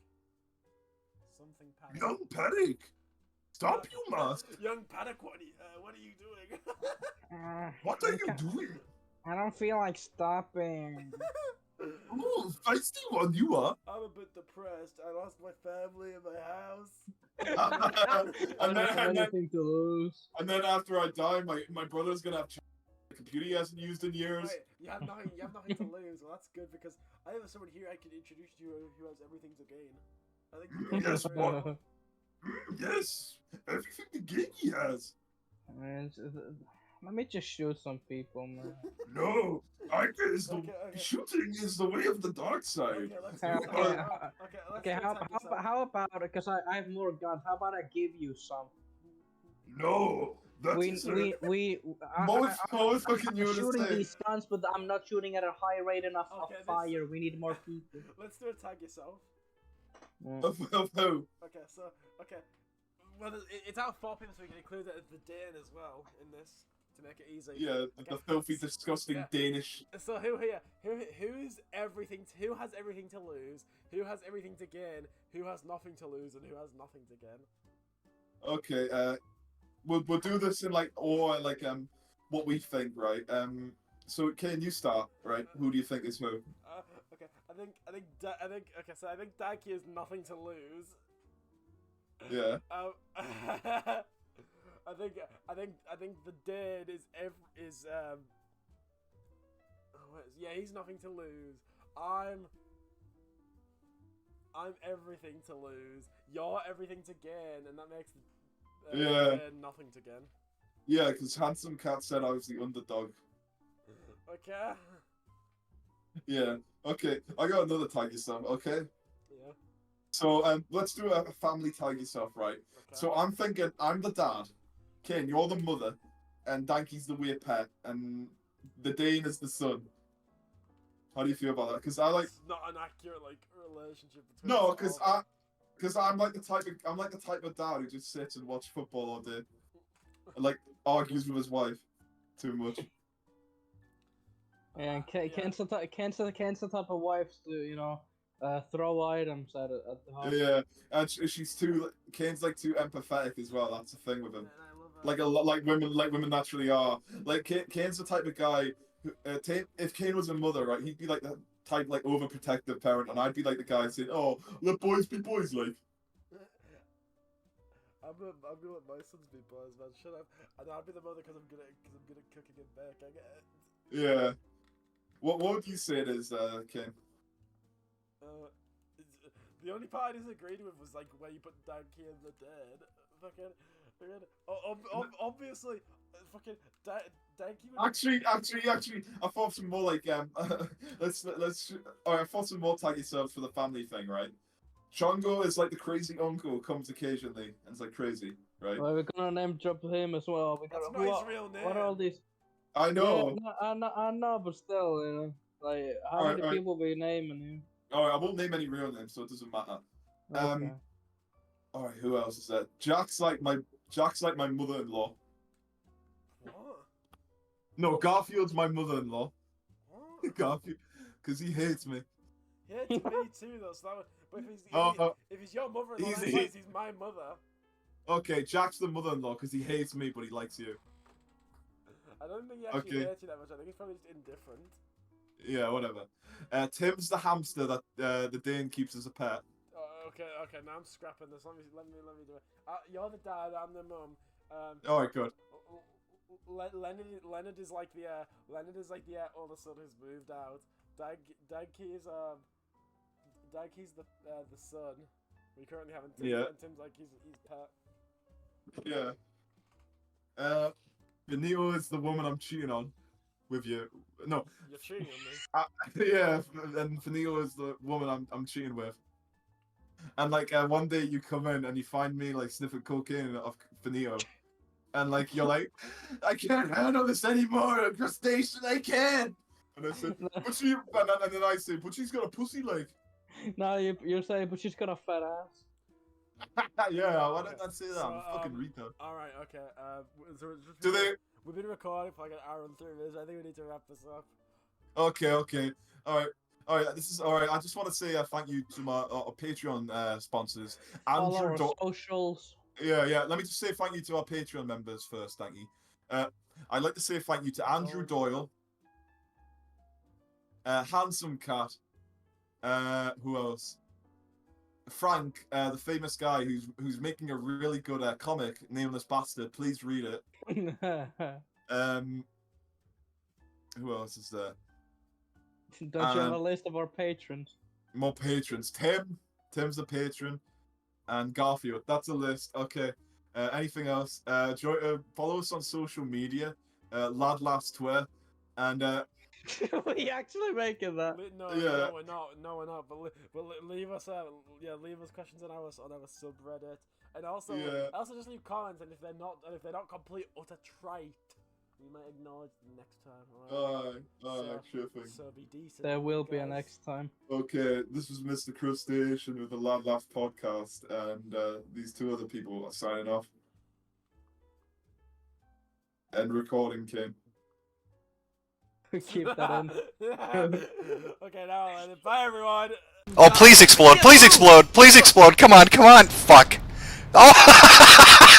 Speaker 2: Something Paddock.
Speaker 1: Young Paddock. Stop, you must.
Speaker 2: Young Paddock, what are you doing?
Speaker 1: What are you doing?
Speaker 3: I don't feel like stopping.
Speaker 1: Oh, feisty one, you are.
Speaker 2: I'm a bit depressed. I lost my family and my house.
Speaker 3: I don't have anything to lose.
Speaker 1: And then after I die, my brother's gonna have a computer he hasn't used in years.
Speaker 2: Wait, you have nothing to lose. Well, that's good because I have someone here I can introduce you who has everything to gain. I think you
Speaker 1: Yes, what? Yes, everything the gain he has.
Speaker 3: Man, let me just shoot some people, man.
Speaker 1: No, shooting is the way of the dark side.
Speaker 3: Okay, how about, because I have more guns, how about I give you some?
Speaker 1: No, that's most fucking you
Speaker 3: I'm
Speaker 1: would
Speaker 3: shooting
Speaker 1: say.
Speaker 3: these guns, but I'm not shooting at a high rate enough
Speaker 2: Okay,
Speaker 3: of fire. We need more people.
Speaker 2: Let's do a tag yourself.
Speaker 1: Of who?
Speaker 2: Okay, so well, it's out of 4 people, so we can include the Dane as well in this to make it easy.
Speaker 1: Yeah,
Speaker 2: Okay.
Speaker 1: the filthy, disgusting
Speaker 2: Yeah.
Speaker 1: Danish.
Speaker 2: So who has everything to lose? Who has everything to gain? Who has nothing to lose? And who has nothing to gain?
Speaker 1: Okay, we'll do this in like what we think, right? So Kane, you start, right? Who do you think is who?
Speaker 2: Okay, I think okay. So I think Danky has nothing to lose.
Speaker 1: Yeah.
Speaker 2: I think the Dane he's nothing to lose. I'm everything to lose. You're everything to gain, and that makes Dane nothing to gain.
Speaker 1: Yeah, because Handsome Cat said I was the underdog.
Speaker 2: Okay.
Speaker 1: Yeah. Okay, I got another tag yourself. Okay.
Speaker 2: Yeah.
Speaker 1: So let's do a family tag yourself, right?
Speaker 2: Okay.
Speaker 1: So I'm thinking I'm the dad, Kane, you're the mother, and Danky's the weird pet, and the Dane is the son. How do you feel about that? Because I like
Speaker 2: It's not an accurate relationship between.
Speaker 1: no,
Speaker 2: us
Speaker 1: because
Speaker 2: all.
Speaker 1: I'm like the type of dad who just sits and watch football all day, and like argues with his wife too much.
Speaker 3: And Ken's the type of wives to throw items at the house.
Speaker 1: Yeah, and she's too. Kane's like too empathetic as well. That's the thing with him.
Speaker 2: And I love
Speaker 1: Like a lot, like women naturally are. Like Kane's the type of guy. Who, if Kane was a mother, right, he'd be like the type like overprotective parent, and I'd be like the guy saying, "Oh, let boys be boys." Like,
Speaker 2: I'm gonna let my sons be boys, man. Shut up. And I'll be the mother because I'm good at cooking and bake. I get it.
Speaker 1: yeah. What would you say it is, Kane?
Speaker 2: The only part I disagreed with was like where you put Danky and the Dead. Fucking obviously, fucking Danky.
Speaker 1: Actually, I thought some more like let's. Alright, I thought some more tag yourselves for the family thing, right? Chongo is like the crazy uncle who comes occasionally and it's like crazy, right?
Speaker 3: Well, we're gonna name drop him as well.
Speaker 2: That's not his real name.
Speaker 3: What are all these?
Speaker 1: I know.
Speaker 3: Yeah, I know, but still, like how
Speaker 1: Alright,
Speaker 3: many people we naming him?
Speaker 1: Alright, I won't name any real names, so it doesn't matter.
Speaker 3: Okay.
Speaker 1: Alright, who else is there? Jack's like my mother-in-law.
Speaker 2: What?
Speaker 1: No, Garfield's my mother-in-law.
Speaker 2: What?
Speaker 1: Garfield, because he hates me.
Speaker 2: He hates me too, though. So that would, but if he's your mother-in-law,
Speaker 1: he's-
Speaker 2: that implies he's my mother.
Speaker 1: Okay, Jack's the mother-in-law because he hates me, but he likes you.
Speaker 2: I don't think he actually
Speaker 1: Okay.
Speaker 2: hates you that much. I think he's probably just indifferent.
Speaker 1: Yeah, whatever. Tim's the hamster that the Dane keeps as a pet.
Speaker 2: Okay. Now I'm scrapping this. Let me do it. You're the dad. I'm the mum.
Speaker 1: Alright, good.
Speaker 2: Leonard is like the older son who's moved out. Danky's the son. We currently haven't.
Speaker 1: Yeah.
Speaker 2: And Tim's like he's pet.
Speaker 1: Yeah. Benito is the woman I'm cheating on with you. No.
Speaker 2: You're cheating on me.
Speaker 1: Yeah, and Benito is the woman I'm cheating with. And like one day you come in and you find me like sniffing cocaine off Benito. And like you're like, I can't handle this anymore, crustacean, I can't. And I said, but she, and then I said, but she's got a pussy like.
Speaker 3: No, you're saying, but she's got a fat ass.
Speaker 1: Yeah, why did I say that?
Speaker 2: So,
Speaker 1: I'm a fucking retard.
Speaker 2: Alright, okay.
Speaker 1: Do they?
Speaker 2: We've been recording for like an hour and 3 minutes. I think we need to wrap this up.
Speaker 1: Okay. All right. This is all right. I just want to say thank you to my Patreon sponsors,
Speaker 3: All
Speaker 1: Andrew.
Speaker 3: our socials.
Speaker 1: Yeah. Let me just say thank you to our Patreon members first. Thank you. I'd like to say thank you to Andrew Doyle, Handsome Cat. Who else? Frank, the famous guy who's making a really good comic, Nameless Bastard. Please read it. Who else is there?
Speaker 3: Don't you have a list of our patrons?
Speaker 1: More patrons. Tim's the patron, and Garfield. That's a list. Okay. Anything else? Follow us on social media. Lad Laughs Twitter, and
Speaker 3: we actually making that?
Speaker 2: No,
Speaker 1: Yeah.
Speaker 2: no, we're not. No, we're not. But leave us, leave us questions on our subreddit, and also,
Speaker 1: Yeah.
Speaker 2: just leave comments. And if they're not complete utter trite, we might acknowledge them next time. Alright?
Speaker 1: Sure thing.
Speaker 2: So be decent.
Speaker 3: There will be a
Speaker 2: guys.
Speaker 3: next time.
Speaker 1: Okay, this was Mr. Crustacean with the Lad Laugh podcast, and these two other people are signing off. End recording, Kim.
Speaker 3: Keep that in.
Speaker 2: Okay, now bye everyone.
Speaker 9: Oh, please explode! Please explode! Please explode! Come on! Come on! Fuck! Oh,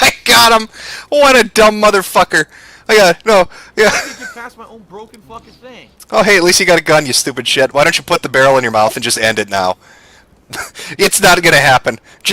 Speaker 9: I got him! What a dumb motherfucker! I got no. Yeah.
Speaker 8: I did you pass my own broken fucking thing?
Speaker 9: Oh, hey, at least you got a gun, you stupid shit. Why don't you put the barrel in your mouth and just end it now? It's not gonna happen.